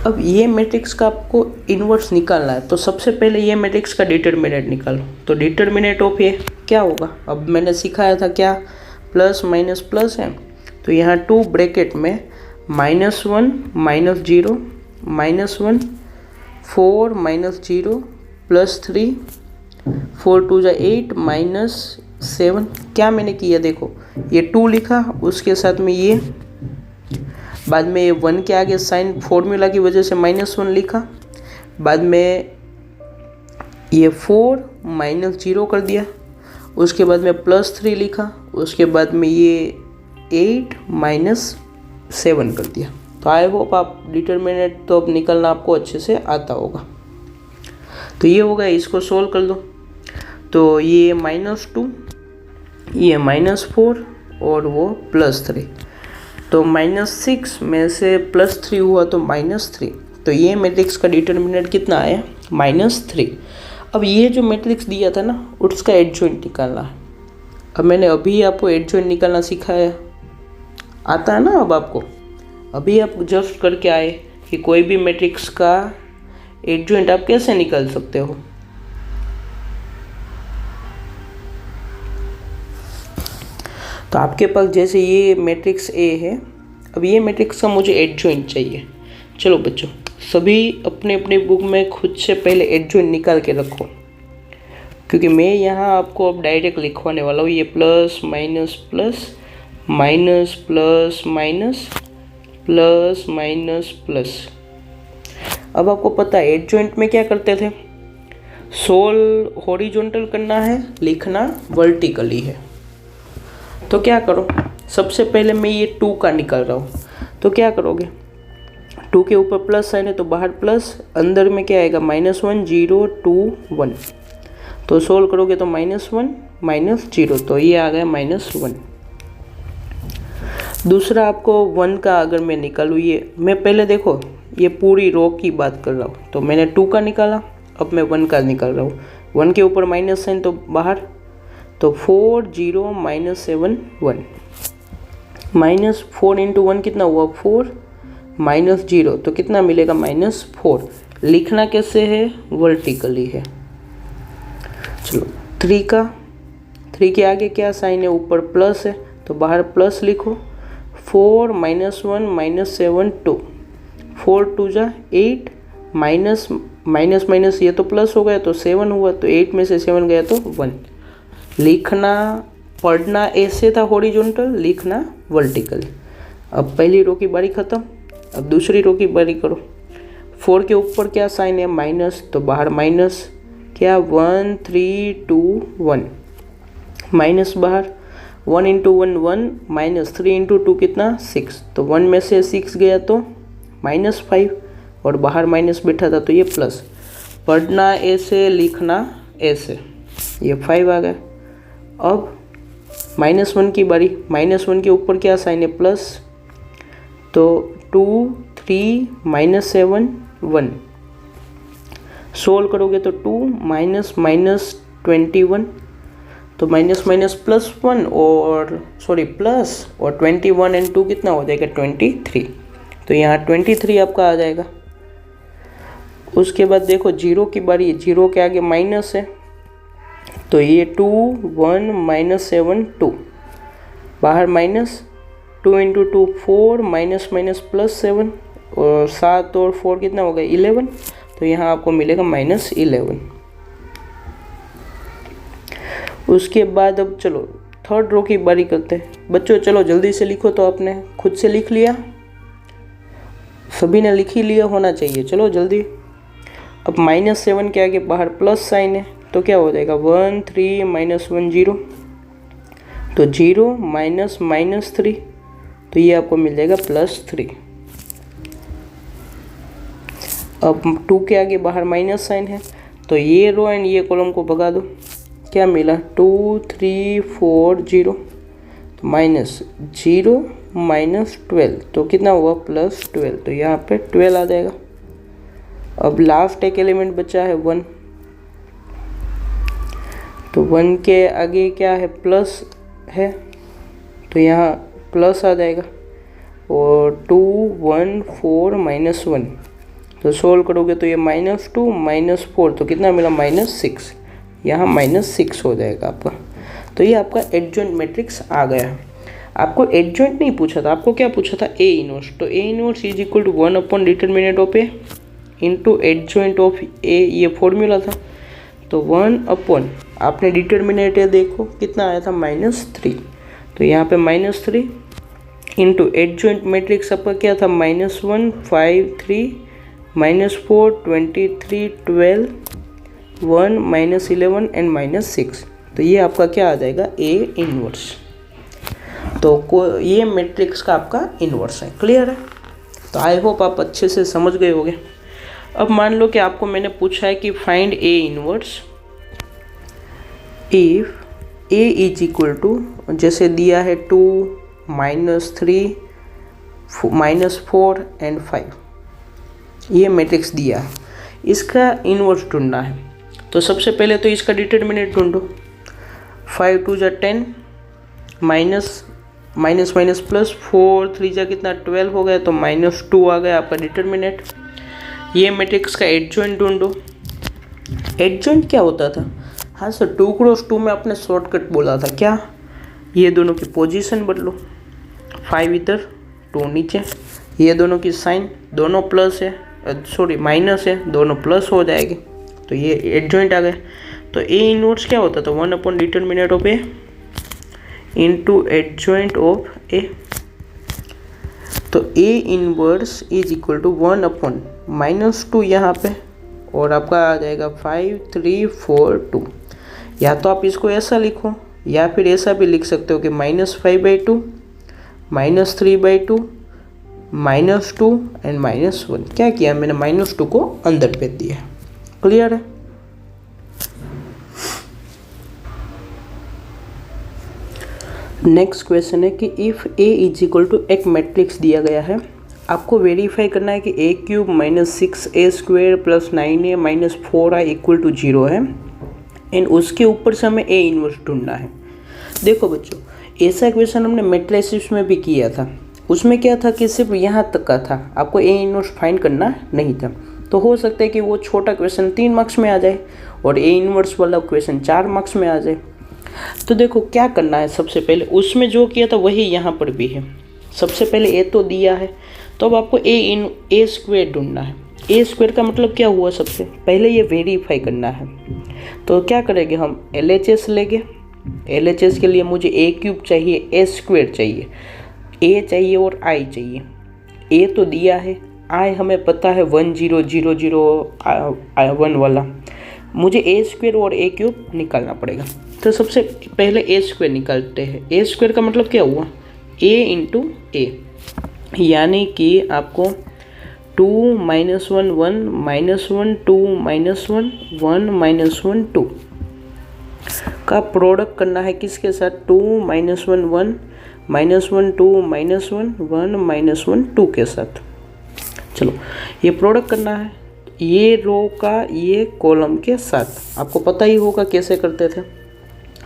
S1: अब ये मैट्रिक्स का आपको इन्वर्स निकालना है, तो सबसे पहले ये मैट्रिक्स का डिटर्मिनेंट निकालो। तो डिटर्मिनेंट ऑफ ए क्या होगा, अब मैंने सिखाया था क्या, प्लस माइनस प्लस है। तो यहाँ 2 ब्रैकेट में -1 -0 -1 4 -0 +3 4 2 8 -7। क्या मैंने किया देखो, ये 2 लिखा, उसके साथ में ये बाद में 1 के आगे साइन फॉर्मूला की वजह से -1 लिखा, बाद में ये 4 -0 कर दिया, उसके बाद में +3 लिखा, उसके बाद में ये 8 -7 कर दिया। तो आई होप आप डिटर्मिनेंट तो अब निकलना आपको अच्छे से आता होगा। तो ये हो गया, इसको सोल्व कर दो। तो ये -2, ये -4 और वो +3। तो -6 में से +3 हुआ तो -3। तो ये मैट्रिक्स का डिटर्मिनेंट कितना आया, -3। अब ये जो मैट्रिक्स दिया था ना उसका एडजॉइंट निकालना है। अब मैंने अभी आपको एडजॉइंट निकालना सिखाया, आता है ना अब आपको। अभी आप जस्ट करके आए कि कोई भी मैट्रिक्स का एडजॉइंट आप कैसे निकाल सकते हो। तो आपके पास जैसे ये मैट्रिक्स A है, अब ये मैट्रिक्स का मुझे एडजॉइंट चाहिए। चलो बच्चों सभी अपने अपने बुक में खुद से पहले एडजॉइंट निकाल के रखो, क्योंकि मैं यहाँ आपको अब डायरेक्ट लिखवाने वाला हूँ। ये plus minus plus minus plus minus plus minus plus. अब आपको पता है एडजॉइंट में क्या करते थे, सोल्व हॉरिजॉन्टल करना है, लिखना वर्टिकली है। तो क्या करो, सबसे पहले मैं ये 2 का निकाल रहा हूँ। तो क्या करोगे, 2 के ऊपर प्लस साइन है तो बाहर प्लस, अंदर में क्या आएगा -1 0 2 1। तो सोल्व करोगे तो -1 -0, तो ये आ गया -1। दूसरा आपको 1 का अगर मैं निकालूँ, ये मैं पहले देखो ये पूरी रो की बात कर रहा हूँ। तो मैंने 2 का निकाला, अब मैं 1 का निकाल रहा हूँ। 1 के ऊपर माइनस साइन तो बाहर, तो 4 0 माइनस 7 1, माइनस 4 इंटू 1 कितना हुआ 4, माइनस 0 तो कितना मिलेगा -4। लिखना कैसे है, वर्टिकली है। चलो 3 के आगे क्या साइन है, ऊपर प्लस है तो बाहर प्लस लिखो। 4 माइनस 1 माइनस 7 2, 4 2 जा 8, माइनस माइनस माइनस ये तो प्लस हो गया तो 7 हुआ, तो 8 में से 7 गया तो 1। लिखना पढ़ना ऐसे था हॉरिजॉन्टल, लिखना वर्टिकल। अब पहली रो की बारी खत्म, अब दूसरी रो की बारी करो। 4 के ऊपर क्या साइन है, माइनस, तो बाहर माइनस, क्या 1 3 2 1, माइनस बाहर, 1 इंटू 1 1, माइनस 3 इंटू 2 कितना 6, तो 1 में से 6 गया तो -5, और बाहर माइनस बैठा था तो ये प्लस। पढ़ना ऐसे, लिखना ऐसे, ये 5 आ गया। अब -1 की बारी, -1 के ऊपर क्या साइन है, प्लस, तो 2 3 -7 1, सोल्व करोगे तो 2 माइनस माइनस 21, तो माइनस माइनस प्लस 1 और सॉरी प्लस और 21 एंड 2 कितना हो जाएगा 23, तो यहाँ 23 आपका आ जाएगा। उसके बाद देखो 0 की बारी, 0 के आगे माइनस है तो ये 2 1 माइनस 7 2, बाहर minus, 2 into 2 4, minus minus plus 7, और 7 और 4 कितना हो गया 11, तो यहाँ आपको मिलेगा -11। उसके बाद अब चलो थर्ड रो की बारी करते हैं। बच्चों चलो जल्दी से लिखो, तो आपने खुद से लिख लिया, सभी ने लिख ही लिया होना चाहिए, चलो जल्दी। अब -7 के आगे बाहर प्लस साइन है तो क्या हो जाएगा 1 3 -1 0, तो 0 माइनस -3, तो ये आपको मिल जाएगा +3। अब 2 के आगे बाहर माइनस साइन है तो ये रो एंड ये कॉलम को भगा दो, क्या मिला 2 3 4 0, तो -0 -12, तो कितना हुआ +12, तो यहाँ पे 12 आ जाएगा। अब लास्ट एक एलिमेंट बचा है 1, तो 1 के आगे क्या है प्लस है तो यहाँ प्लस आ जाएगा, और 2 1 4 -1, तो सोल्व करोगे तो ये -2 -4, तो कितना मिला -6, यहाँ -6 हो जाएगा आपका। तो ये आपका एडजॉइंट मैट्रिक्स आ गया। आपको एडजॉइंट नहीं पूछा था, आपको क्या पूछा था ए इनवर्स, तो A inverse is equal to 1 upon determinant of A into adjoint of A, ये फॉर्मूला था। तो 1 अपॉन आपने डिटरमिनेंट ए देखो कितना आया था -3, तो यहाँ पे -3 इंटू एडजॉइंट मैट्रिक्स आपका क्या था -1 5 3 -4 23 12 1 -11 एंड -6, तो ये आपका क्या आ जाएगा ए इनवर्स। तो ये मैट्रिक्स का आपका इनवर्स है। क्लियर है? तो आई होप आप अच्छे से समझ गए होंगे। अब मान लो कि आपको मैंने पूछा है कि find A inverse if A is equal to, जैसे दिया है 2 -3 -4 एंड 5, ये मैट्रिक्स दिया है, इसका इनवर्स ढूंढना है। तो सबसे पहले तो इसका डिटरमिनेंट ढूंढो। 5 2 जा 10, माइनस माइनस माइनस प्लस, 4 3 जा कितना 12 हो गया, तो -2 आ गया आपका डिटरमिनेंट। ये मैट्रिक्स का एडजॉइंट ढूंढो। एडजॉइंट क्या होता था? हाँ सर 2 क्रॉस 2 में आपने शॉर्टकट बोला था, क्या ये दोनों की पोजीशन बदलो, 5 इधर 2 नीचे, ये दोनों की साइन, दोनों प्लस है सॉरी माइनस है, दोनों प्लस हो जाएंगे, तो ये एडजॉइंट आ गया। तो ए इनवर्स क्या होता था 1 upon determinant of A into adjoint of A. तो A inverse is equal to 1 upon -2 यहाँ पे, और आपका आ जाएगा 5 3 4 2। या तो आप इसको ऐसा लिखो या फिर ऐसा भी लिख सकते हो कि -5/2 -3/2 -2 एंड -1। क्या किया मैंने, -2 को अंदर भेज दिया। क्लियर है? नेक्स्ट क्वेश्चन है कि if A is equal to एक मैट्रिक्स दिया गया है, आपको वेरीफाई करना है कि a³ -6a² + 9a - 4i = 0 है। एंड उसके ऊपर से हमें ए इनवर्स ढूंढना है। देखो बच्चों, ऐसा क्वेश्चन हमने मैट्रिसेस में भी किया था। उसमें क्या था कि सिर्फ यहाँ तक का था, आपको ए इनवर्स फाइंड करना नहीं था। तो हो सकता है कि वो छोटा क्वेश्चन 3 मार्क्स में आ जाए और ए इनवर्स वाला क्वेश्चन 4 मार्क्स में आ जाए। तो देखो क्या करना है, सबसे पहले उसमें जो किया था वही यहाँ पर भी है। सबसे पहले ए तो दिया है, तो अब आपको ए स्क्वायर ढूंढना है। ए स्क्वायर का मतलब क्या हुआ, सबसे पहले ये वेरीफाई करना है। तो क्या करेंगे, हम LHS लेंगे। LHS के लिए मुझे ए क्यूब चाहिए, ए स्क्वायर चाहिए, ए चाहिए और आई चाहिए। ए तो दिया है, आई हमें पता है 100001 वाला। मुझे ए स्क्वायर और ए क्यूब निकालना पड़ेगा। तो सबसे पहले ए स्क्वायर निकालते हैं। ए स्क्वायर का मतलब क्या हुआ, ए इंटू ए, यानी कि आपको 2 - 1 1 -1 2 - 1 1 -1 2 का प्रोडक्ट करना है। किसके साथ, 2 - 1 1 -1 2 - 1 1 -1 2 के साथ। चलो ये प्रोडक्ट करना है, ये रो का ये कॉलम के साथ। आपको पता ही होगा कैसे करते थे।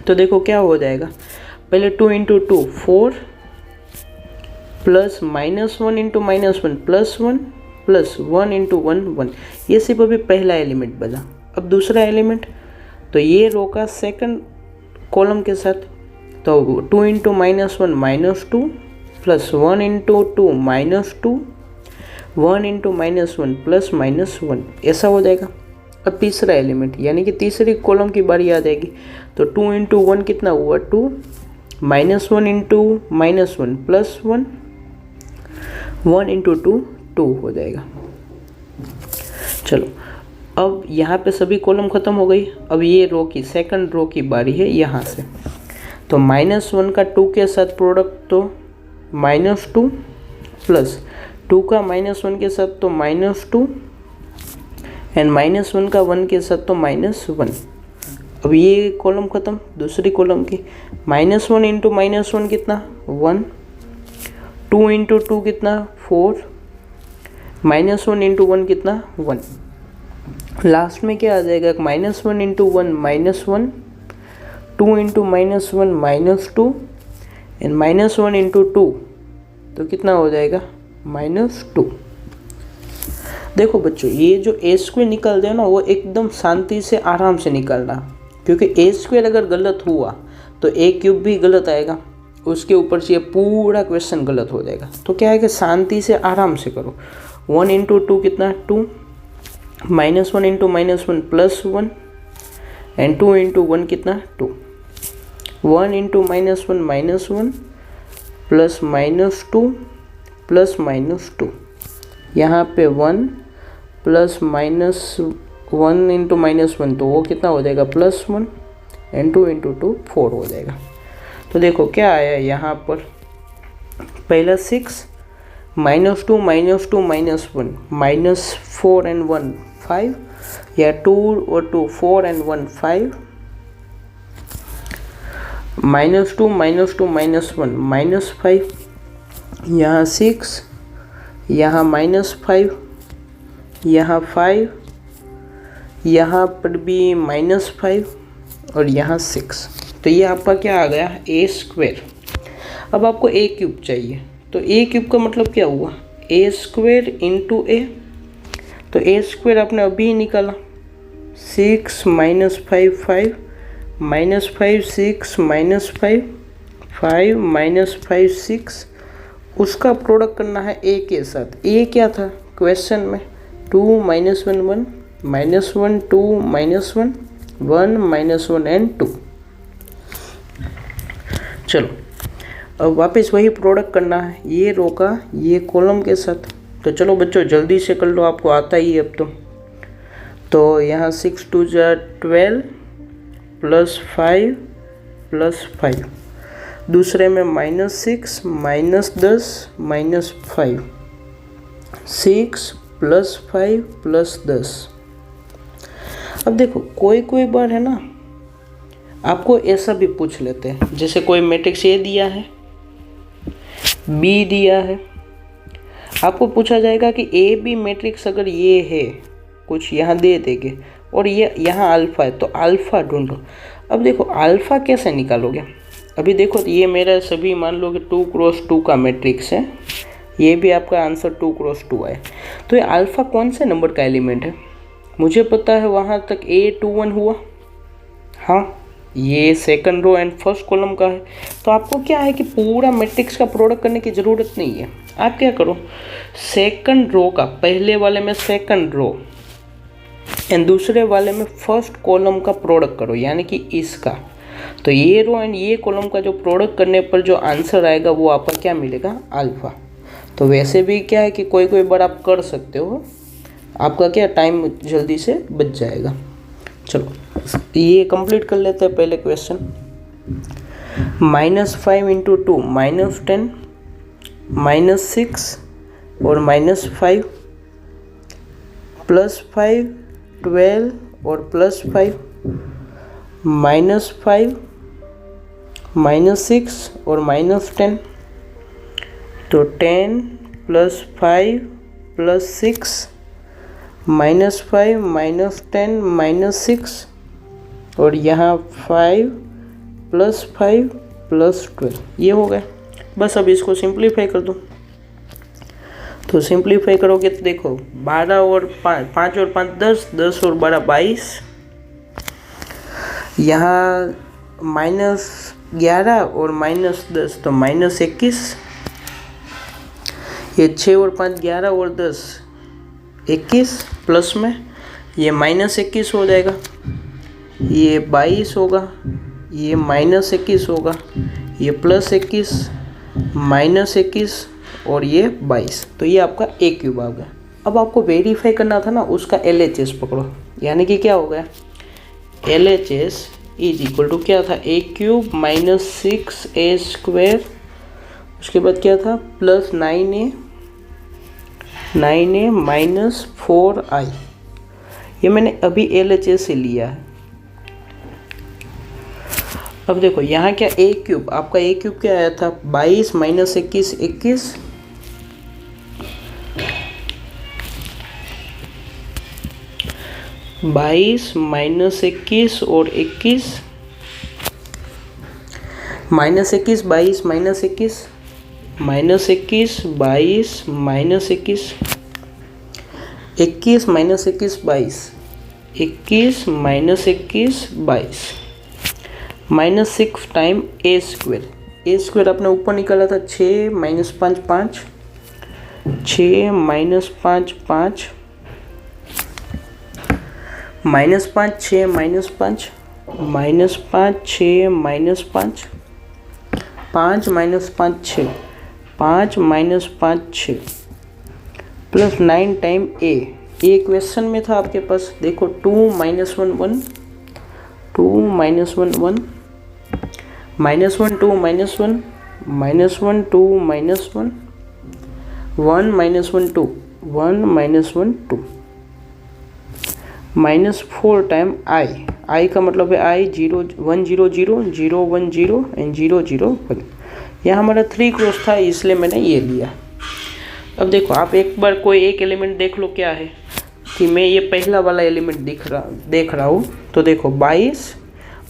S1: तो देखो क्या हो जाएगा, पहले 2 × 2 4 प्लस -1 × -1 प्लस 1 प्लस 1 × 1 1। ये सिर्फ अभी पहला एलिमेंट बना। अब दूसरा एलिमेंट, तो ये रो का सेकंड कॉलम के साथ, तो 2 × -1 -2 प्लस 1 × 2 -2 1 × -1 प्लस -1, ऐसा हो जाएगा। अब तीसरा एलिमेंट यानी कि तीसरी कॉलम की बारी आ जाएगी। तो 2 × 1 कितना हुआ, 2 -1 × -1 प्लस 1 1 × 2 2 हो जाएगा। चलो अब यहाँ पे सभी कॉलम ख़त्म हो गई। अब ये रो की सेकंड रो की बारी है यहाँ से। तो -1 का 2 के साथ प्रोडक्ट, तो -2 प्लस 2 का -1 के साथ तो -2 एंड -1 का 1 के साथ तो -1। अब ये कॉलम ख़त्म। दूसरी कॉलम की -1 × -1 कितना 1, 2 × 2 कितना 4, -1 × 1 कितना 1। लास्ट में क्या आ जाएगा, -1 × 1 -1, 2 × -1 -2 एंड -1 × 2, तो कितना हो जाएगा -2। देखो बच्चों, ये जो ए स्क्वायर निकल जाए ना, वो एकदम शांति से आराम से निकलना, क्योंकि ए स्क्वायर अगर गलत हुआ तो ए क्यूब भी गलत आएगा, उसके ऊपर से ये पूरा क्वेश्चन गलत हो जाएगा। तो क्या है कि शांति से आराम से करो। 1 × 2 कितना 2, -1 × -1 प्लस 1 एंड 2 × 1 कितना 2, 1 × -1 प्लस -2 प्लस -2, यहाँ पे 1 प्लस -1 × -1, तो वो कितना हो जाएगा +1 एंड 2 × 2 4 हो जाएगा। तो देखो क्या आया यहाँ पर, पहला 6 -2 -2 -1 -4 एंड 1 5, या 2 और 2 4 एंड 1 5, -2 -2 -1 -5, यहाँ 6, यहाँ -5, यहाँ 5, यहाँ पर भी -5 और यहाँ 6। तो ये आपका क्या आ गया, ए स्क्वायर। अब आपको ए क्यूब चाहिए, तो ए क्यूब का मतलब क्या हुआ, ए स्क्वायर इंटू ए। तो ए स्क्वायर आपने अभी निकाला, 6 -5 5 -5 6 -5 5 -5 6, उसका प्रोडक्ट करना है ए के साथ। ए क्या था क्वेश्चन में, 2 - 1 1 -1 2 -1 1 -1 एंड 2। चलो अब वापस वही प्रोडक्ट करना है, ये रो का ये कॉलम के साथ। तो चलो बच्चों जल्दी से कर लो, आपको आता ही है अब तो यहाँ 6 2 12 प्लस 5 प्लस 5, दूसरे में -6 -10 -5, 6 प्लस 5 प्लस 10। अब देखो कोई बार है ना, आपको ऐसा भी पूछ लेते हैं, जैसे कोई मैट्रिक्स ए दिया है, बी दिया है, आपको पूछा जाएगा कि ए बी मैट्रिक्स अगर ये है, कुछ यहाँ दे देंगे और ये यहाँ अल्फ़ा है, तो अल्फ़ा ढूंढो। अब देखो अल्फ़ा कैसे निकालोगे, अभी देखो तो ये मेरा सभी मान लो कि 2x2 का मैट्रिक्स है, ये भी आपका आंसर 2x2 है। तो ये अल्फ़ा कौन से नंबर का एलिमेंट है, मुझे पता है वहाँ तक A21 हुआ, हाँ ये second row and first column का है। तो आपको क्या है कि पूरा मैट्रिक्स का प्रोडक्ट करने की ज़रूरत नहीं है। आप क्या करो, सेकंड रो का पहले वाले में सेकंड रो एंड दूसरे वाले में फर्स्ट कॉलम का प्रोडक्ट करो, यानी कि इसका। तो ये रो एंड ये कॉलम का जो प्रोडक्ट करने पर जो आंसर आएगा वो आपका क्या मिलेगा, अल्फ़ा। तो वैसे भी क्या है कि कोई कोई बार आप कर सकते हो, आपका क्या टाइम जल्दी से बच जाएगा। चलो ये कंप्लीट कर लेते हैं पहले क्वेश्चन। -5 × 2 -10 -6 और -5 +5 12 और +5 -5 -6 और -10, तो 10 + 5 + 6 -5 -10 -6 और यहाँ 5 + 5 + 12, ये हो गया। बस अब इसको सिंप्लीफाई कर दो। तो सिंप्लीफाई करोगे तो देखो 12 और 5 और 5 10, 10 और 12 22, यहाँ -11 और -10 तो -21, ये 6 और 5 11 और 10 21, प्लस में ये -21 हो जाएगा, ये 22 होगा, ये -21 होगा, ये +21 -21 और ये 22। तो ये आपका A³ आ गया। अब आपको वेरीफाई करना था ना, उसका LHS पकड़ो, यानी कि क्या हो गया, LHS = क्या था, A³ - 6A², उसके बाद क्या था +9A - 4I। ये मैंने अभी LHS से लिया है। अब देखो यहाँ क्या A³ आपका A³ क्या आया था, 22 - 21 21, 22 - 21 और 21, -21 22 -21 -21 22 -21 21 -21 22 21 -21 22 -6 टाइम A² आपने ऊपर निकाला था 6 - 5 5, 6 - 5 5 -5 6 - 5 -5 6 - 5 5 -5 6 5 -5 6 +9 टाइम A। ये क्वेश्चन में था आपके पास, देखो 2 - 1 1 2 - 1 1 -1 2 - 1 -1 2 - 1 1 - 1 2 1 -1 2 -4 टाइम I का मतलब है I 0 1 0 0 0 1 0 एंड 0 0 1। यह हमारा 3x था, इसलिए मैंने ये लिया। अब देखो आप एक बार कोई एक एलिमेंट देख लो, क्या है कि मैं ये पहला वाला एलिमेंट देख रहा हूँ। तो देखो 22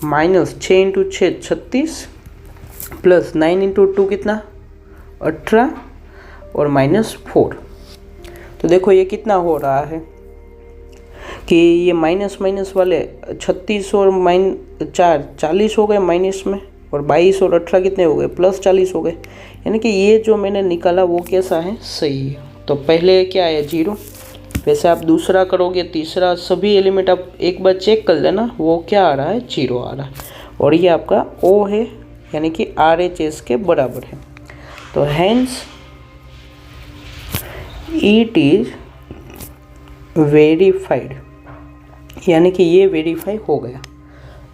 S1: -6 × 6 36 +9 × 2 कितना 18 और -4। तो देखो ये कितना हो रहा है कि ये माइनस वाले 36 और -4 40 हो गए माइनस में, और 22 और 18 कितने हो गए +40 हो गए। यानी कि ये जो मैंने निकाला वो कैसा है, सही है। तो पहले क्या है 0, वैसे आप दूसरा करोगे तीसरा, सभी एलिमेंट आप एक बार चेक कर लेना, वो क्या आ रहा है 0 आ रहा है, और ये आपका O है, यानी कि RHS के बराबर है। तो हेंस इट इज वेरीफाइड, यानी कि ये वेरीफाई हो गया।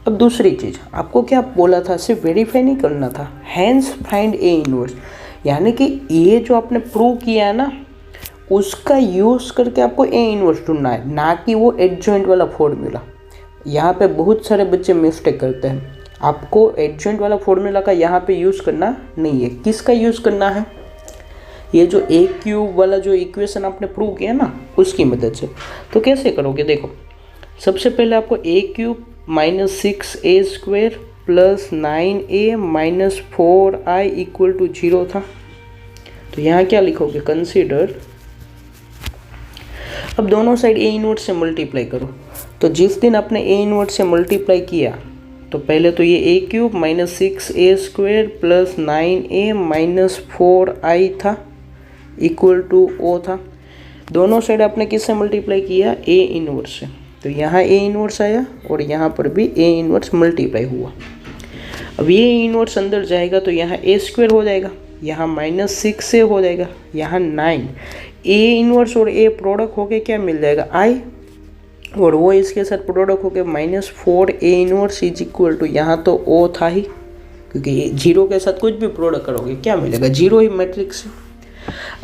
S1: अब दूसरी चीज़ आपको क्या बोला था, सिर्फ वेरीफाई नहीं करना था, हेंस फाइंड A−1, यानी कि ये जो आपने प्रूव किया है ना, उसका यूज़ करके आपको A−1 ढूंढना है, ना कि वो एडजॉइंट वाला फॉर्मूला। यहाँ पे बहुत सारे बच्चे मिस्टेक करते हैं, आपको एडजॉइंट वाला फॉर्मूला का यहाँ पे यूज़ करना नहीं है। किसका यूज़ करना है, ये जो A³ वाला जो इक्वेशन आपने प्रूव किया ना, उसकी मदद से। तो कैसे करोगे, देखो सबसे पहले आपको A cube minus 6a² plus 9a minus 4i equal to 0 था। तो यहाँ क्या लिखोगे, कंसीडर। अब दोनों साइड ए इनवर्स से मल्टीप्लाई करो। तो जिस दिन आपने ए इनवर्स से मल्टीप्लाई किया तो पहले तो ये A cube minus 6a² plus 9a minus 4i था इक्वल टू ओ था। दोनों साइड आपने किससे मल्टीप्लाई किया, ए इनवर्स से। तो यहाँ ए इनवर्स आया और यहाँ पर भी ए इनवर्स मल्टीप्लाई हुआ। अब ये इनवर्स अंदर जाएगा तो यहाँ a² हो जाएगा, यहाँ माइनस 6a हो जाएगा, यहाँ 9। ए इनवर्स और ए प्रोडक्ट होके क्या मिल जाएगा, आई, और वो इसके साथ प्रोडक्ट होके minus 4a inverse is equal to, यहाँ तो ओ था ही, क्योंकि 0 के साथ कुछ भी प्रोडक्ट करोगे क्या मिलेगा, 0 ही मैट्रिक्स से।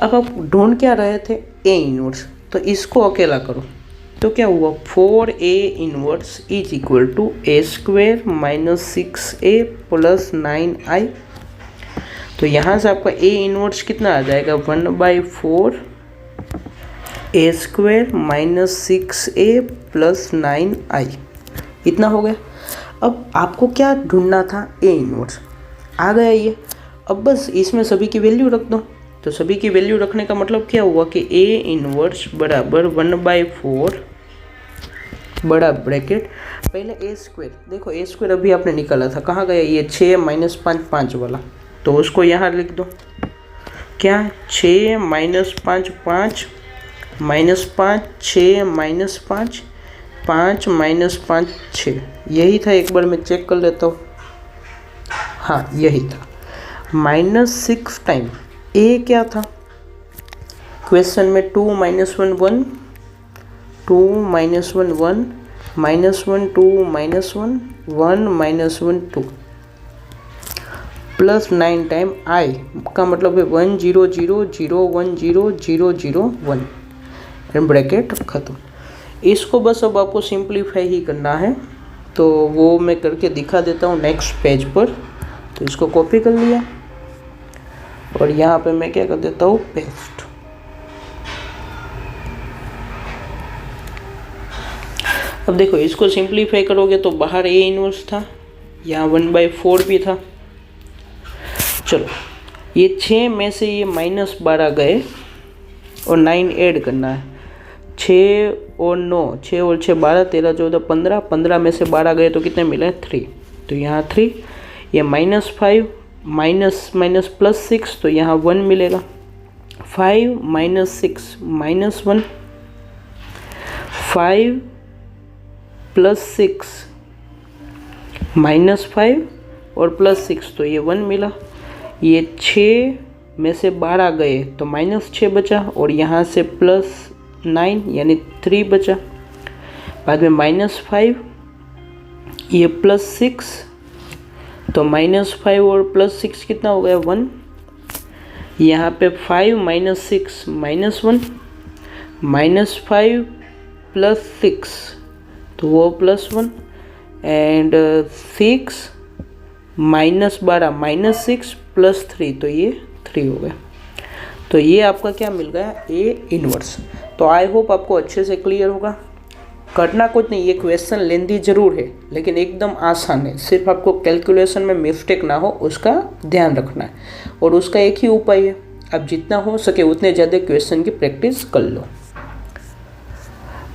S1: अब आप ढूंढ क्या रहे थे, ए इनवर्स, तो इसको अकेला करो तो क्या हुआ, 4a inverse is equal to a² minus 6a plus 9i। तो यहाँ से आपका ए इनवर्स कितना आ जाएगा, 1/4 a² minus 6a plus 9i, इतना हो गया। अब आपको क्या ढूंढना था, ए इनवर्स, आ गया ये। अब बस इसमें सभी की वैल्यू रख दो। तो सभी की वैल्यू रखने का मतलब क्या हुआ कि ए इनवर्स बराबर 1/4 बड़ा ब्रैकेट, पहले a², देखो a² अभी आपने निकाला था, कहाँ गया ये 6 माइनस 5 5 वाला, तो उसको यहाँ लिख दो। क्या 6 माइनस 5 5 माइनस 5 6 माइनस 5 5 माइनस 5 6, यही था। एक बार मैं चेक कर लेता हूँ, हाँ यही था। माइनस 6 टाइम ए क्या था क्वेश्चन में, 2 minus 1 1 2 minus 1 1 minus 1 2 minus 1 1 minus 1 2 plus 9 time I का मतलब है 1 0 0 0 1 0 0 0 1 एंड ब्रैकेट खत्म। इसको बस अब आपको सिंप्लीफाई ही करना है, तो वो मैं करके दिखा देता हूँ नेक्स्ट पेज पर। तो इसको कॉपी कर लिया और यहाँ पे मैं क्या कर देता हूँ, पेस्ट। अब देखो इसको सिंप्लीफाई करोगे तो बाहर ए इनवर्स था, यहाँ 1/4 भी था। चलो ये 6 में से ये माइनस 12 गए और 9 ऐड करना है। 6 और 9, 6 और 6 12, 13 14 15, 15 में से 12 गए तो कितने मिले, 3। तो यहाँ 3, ये -5 माइनस माइनस प्लस 6, तो यहाँ 1 मिलेगा। 5 माइनस 6 माइनस 1, 5 प्लस 6 माइनस 5 और प्लस 6, तो ये 1 मिला। ये 6 में से 12 गए तो माइनस 6 बचा और यहाँ से प्लस 9 यानी 3 बचा। बाद में -5, ये प्लस 6, तो -5 और प्लस 6 कितना हो गया, 1। यहाँ पे 5 माइनस 6 माइनस 1, -5 प्लस 6 तो वो +1 एंड 6 माइनस 12 माइनस 6 प्लस 3, तो ये 3 हो गया। तो ये आपका क्या मिल गया, ए इनवर्स। तो आई होप आपको अच्छे से क्लियर होगा। करना कुछ नहीं, ये क्वेश्चन लेंदी जरूर है लेकिन एकदम आसान है। सिर्फ आपको कैलकुलेशन में मिस्टेक ना हो उसका ध्यान रखना है, और उसका एक ही उपाय है, आप जितना हो सके उतने ज़्यादा क्वेश्चन की प्रैक्टिस कर लो।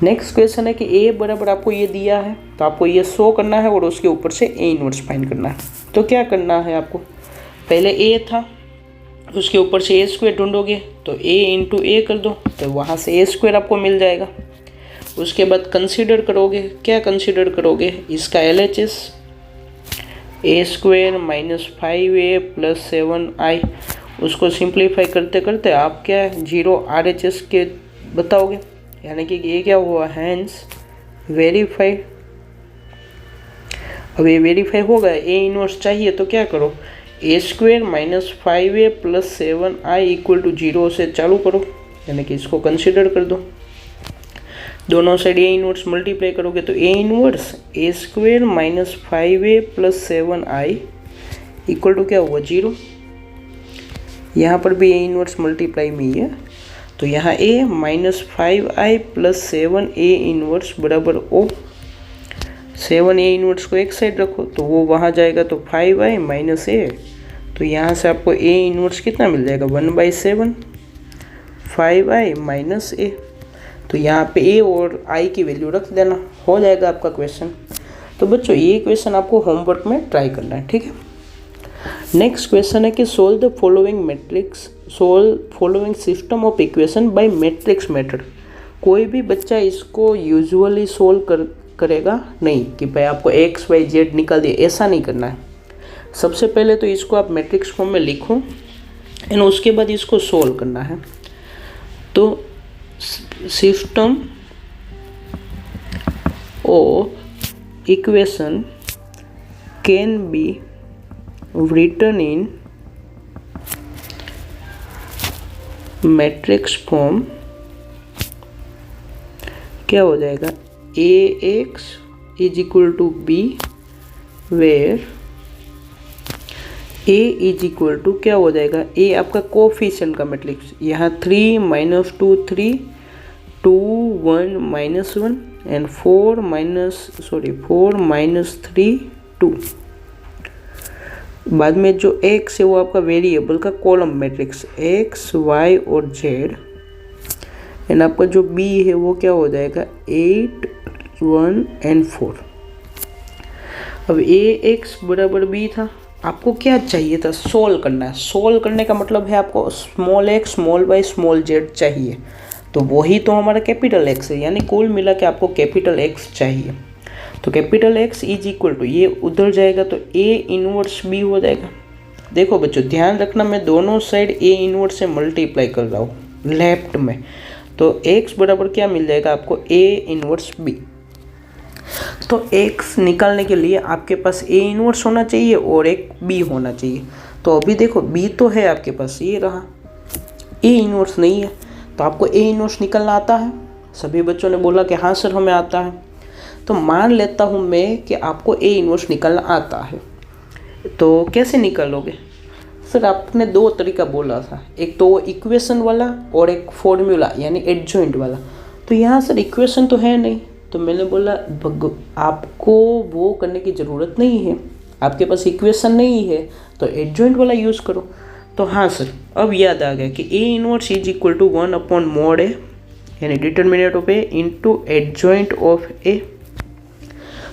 S1: नेक्स्ट क्वेश्चन है कि ए बराबर आपको ये दिया है तो आपको ये शो करना है और उसके ऊपर से ए इनवर्स फाइंड करना है। तो क्या करना है आपको, पहले ए था उसके ऊपर से a² ढूंढोगे तो a इंटू ए कर दो, तो वहाँ से a² आपको मिल जाएगा। उसके बाद कंसीडर करोगे, क्या कंसीडर करोगे, इसका LHS a² minus 5a plus 7i। उसको सिंप्लीफाई करते करते आप क्या 0 RHS के बताओगे, यानी कि ये क्या हुआ, हैंस वेरीफाइड। अब ये वेरीफाई हो गया, ए इनवर्स चाहिए तो क्या करो, a² minus 5a plus 7i equal to 0 से चालू करो, यानी कि इसको कंसीडर कर दो। दोनों साइड ए इनवर्स मल्टीप्लाई करोगे तो A inverse a² minus 5a plus 7i equal to क्या हुआ, 0। यहाँ पर भी ए इनवर्स मल्टीप्लाई में ही है, तो यहाँ a minus 5i plus 7a inverse बराबर o। 7 ए इनवर्स को एक साइड रखो तो वो वहाँ जाएगा तो 5i माइनस ए, तो यहाँ से आपको ए इनवर्स कितना मिल जाएगा 1/7 5i माइनस ए। तो यहाँ पे ए और आई की वैल्यू रख देना, हो जाएगा आपका क्वेश्चन। तो बच्चों ये क्वेश्चन आपको होमवर्क में ट्राई करना है, ठीक है। नेक्स्ट क्वेश्चन है कि solve the following system of equation by matrix method. कोई भी बच्चा इसको यूजुअली सोल्व करेगा नहीं कि भाई आपको एक्स वाई जेड निकाल दिए, ऐसा नहीं करना है। सबसे पहले तो इसको आप मैट्रिक्स फॉर्म में लिखो एंड उसके बाद इसको सोल्व करना है। तो system of equation can be written in matrix form क्या हो जाएगा ax is equal to B where a is equal to क्या हो जाएगा, a आपका कोफिशिएंट का मैट्रिक्स, यहाँ 3 - 2 3 2 1 -1 एंड 4 - 3 2। बाद में जो x है वो आपका वेरिएबल का कॉलम मैट्रिक्स x y और z एंड आपका जो b है वो क्या हो जाएगा 8 1 एंड 4। अब ax बराबर b था, आपको क्या चाहिए था, सोल्व करना है। सोल्व करने का मतलब है आपको small x small y small z चाहिए, तो वही तो हमारा कैपिटल x है, यानी कुल मिला के आपको कैपिटल x चाहिए। तो capital X is equal to ये उधर जाएगा तो A इनवर्स B हो जाएगा। देखो बच्चों ध्यान रखना, मैं दोनों साइड A इनवर्स से मल्टीप्लाई कर रहा हूँ लेफ्ट में, तो X बराबर क्या मिल जाएगा आपको A इनवर्स B। तो X निकालने के लिए आपके पास A इनवर्स होना चाहिए और एक B होना चाहिए। तो अभी देखो B तो है आपके पास, ये रहा, A इनवर्स नहीं है, तो आपको A इनवर्स निकालना आता है। सभी बच्चों ने बोला कि हाँ सर हमें आता है, तो मान लेता हूँ मैं कि आपको A इनवर्स निकालना आता है। तो कैसे निकालोगे सर, आपने दो तरीका बोला था, एक तो इक्वेशन वाला और एक फॉर्मूला यानी एडजॉइंट वाला। तो यहाँ सर इक्वेशन तो है नहीं, तो मैंने बोला आपको वो करने की ज़रूरत नहीं है, आपके पास इक्वेशन नहीं है तो एडजॉइंट वाला यूज़ करो। तो हाँ सर अब याद आ गया कि A inverse is equal to 1/mod A यानी determinant of A into adjoint of A।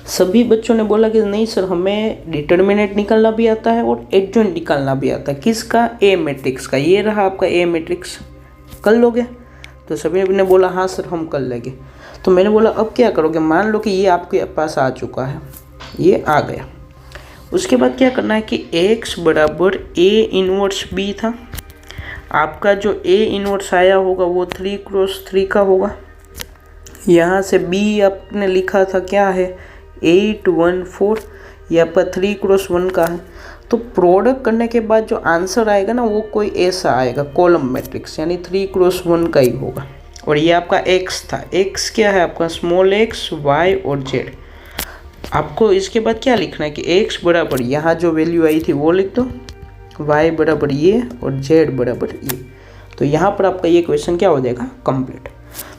S1: सभी बच्चों ने बोला कि नहीं सर हमें डिटर्मिनेंट निकालना भी आता है और एडजॉइंट निकालना भी आता है। किसका, ए मैट्रिक्स का। ये रहा आपका ए मैट्रिक्स, कर लोगे। तो सभी ने बोला हाँ सर हम कर लेंगे। तो मैंने बोला अब क्या करोगे, मान लो कि ये आपके पास आ चुका है, ये आ गया। उसके बाद क्या करना है कि x बराबर ए इनवर्स बी था, आपका जो ए इनवर्स आया होगा वो 3x3 का होगा। यहाँ से b आपने लिखा था क्या है 8 1 4, ये आपका 3x1 का है। तो प्रोडक्ट करने के बाद जो आंसर आएगा ना वो कोई ऐसा आएगा कॉलम मैट्रिक्स, यानी 3x1 का ही होगा। और ये आपका x था, x क्या है आपका स्मॉल x y और z। आपको इसके बाद क्या लिखना है कि x बराबर यहाँ जो वैल्यू आई थी वो लिख दो, y बराबर ये और z बराबर ये। तो यहाँ पर आपका ये क्वेश्चन क्या हो जाएगा कंप्लीट।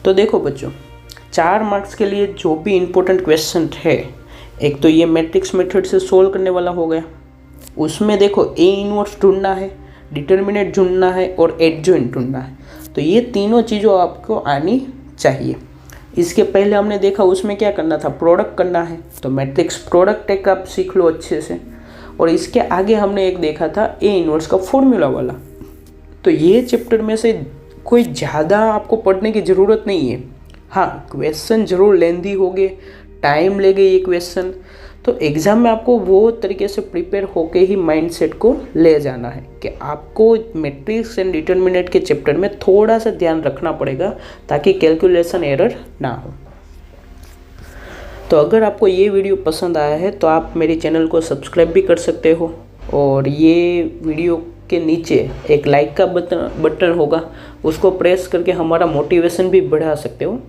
S1: तो देखो बच्चों 4 मार्क्स के लिए जो भी इम्पोर्टेंट क्वेश्चन है, एक तो ये मैट्रिक्स मेथड से सोल्व करने वाला हो गया, उसमें देखो ए इनवर्स ढूंढना है, डिटर्मिनेंट ढूंढना है और एडजॉइंट ढूंढना है। तो ये तीनों चीज़ों आपको आनी चाहिए। इसके पहले हमने देखा उसमें क्या करना था, प्रोडक्ट करना है, तो मैट्रिक्स प्रोडक्ट एक आप सीख लो अच्छे से। और इसके आगे हमने एक देखा था ए इनवर्स का फॉर्मूला वाला। तो ये चैप्टर में से कोई ज़्यादा आपको पढ़ने की ज़रूरत नहीं है। हाँ क्वेश्चन ज़रूर लेंदी होंगे, टाइम लेंगे ये क्वेश्चन, तो एग्ज़ाम में आपको वो तरीके से प्रिपेयर होके ही माइंडसेट को ले जाना है कि आपको मैट्रिक्स एंड डिटर्मिनेंट के चैप्टर में थोड़ा सा ध्यान रखना पड़ेगा ताकि कैलकुलेशन एरर ना हो। तो अगर आपको ये वीडियो पसंद आया है तो आप मेरे चैनल को सब्सक्राइब भी कर सकते हो, और ये वीडियो के नीचे एक लाइक का बटन होगा, उसको प्रेस करके हमारा मोटिवेशन भी बढ़ा सकते हो।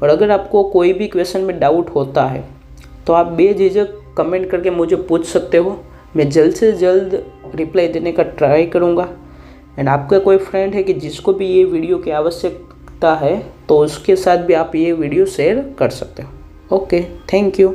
S1: और अगर आपको कोई भी क्वेश्चन में डाउट होता है तो आप बेझिझक कमेंट करके मुझे पूछ सकते हो, मैं जल्द से जल्द रिप्लाई देने का ट्राई करूँगा। एंड आपका कोई फ्रेंड है कि जिसको भी ये वीडियो की आवश्यकता है तो उसके साथ भी आप ये वीडियो शेयर कर सकते हो। Okay, thank you.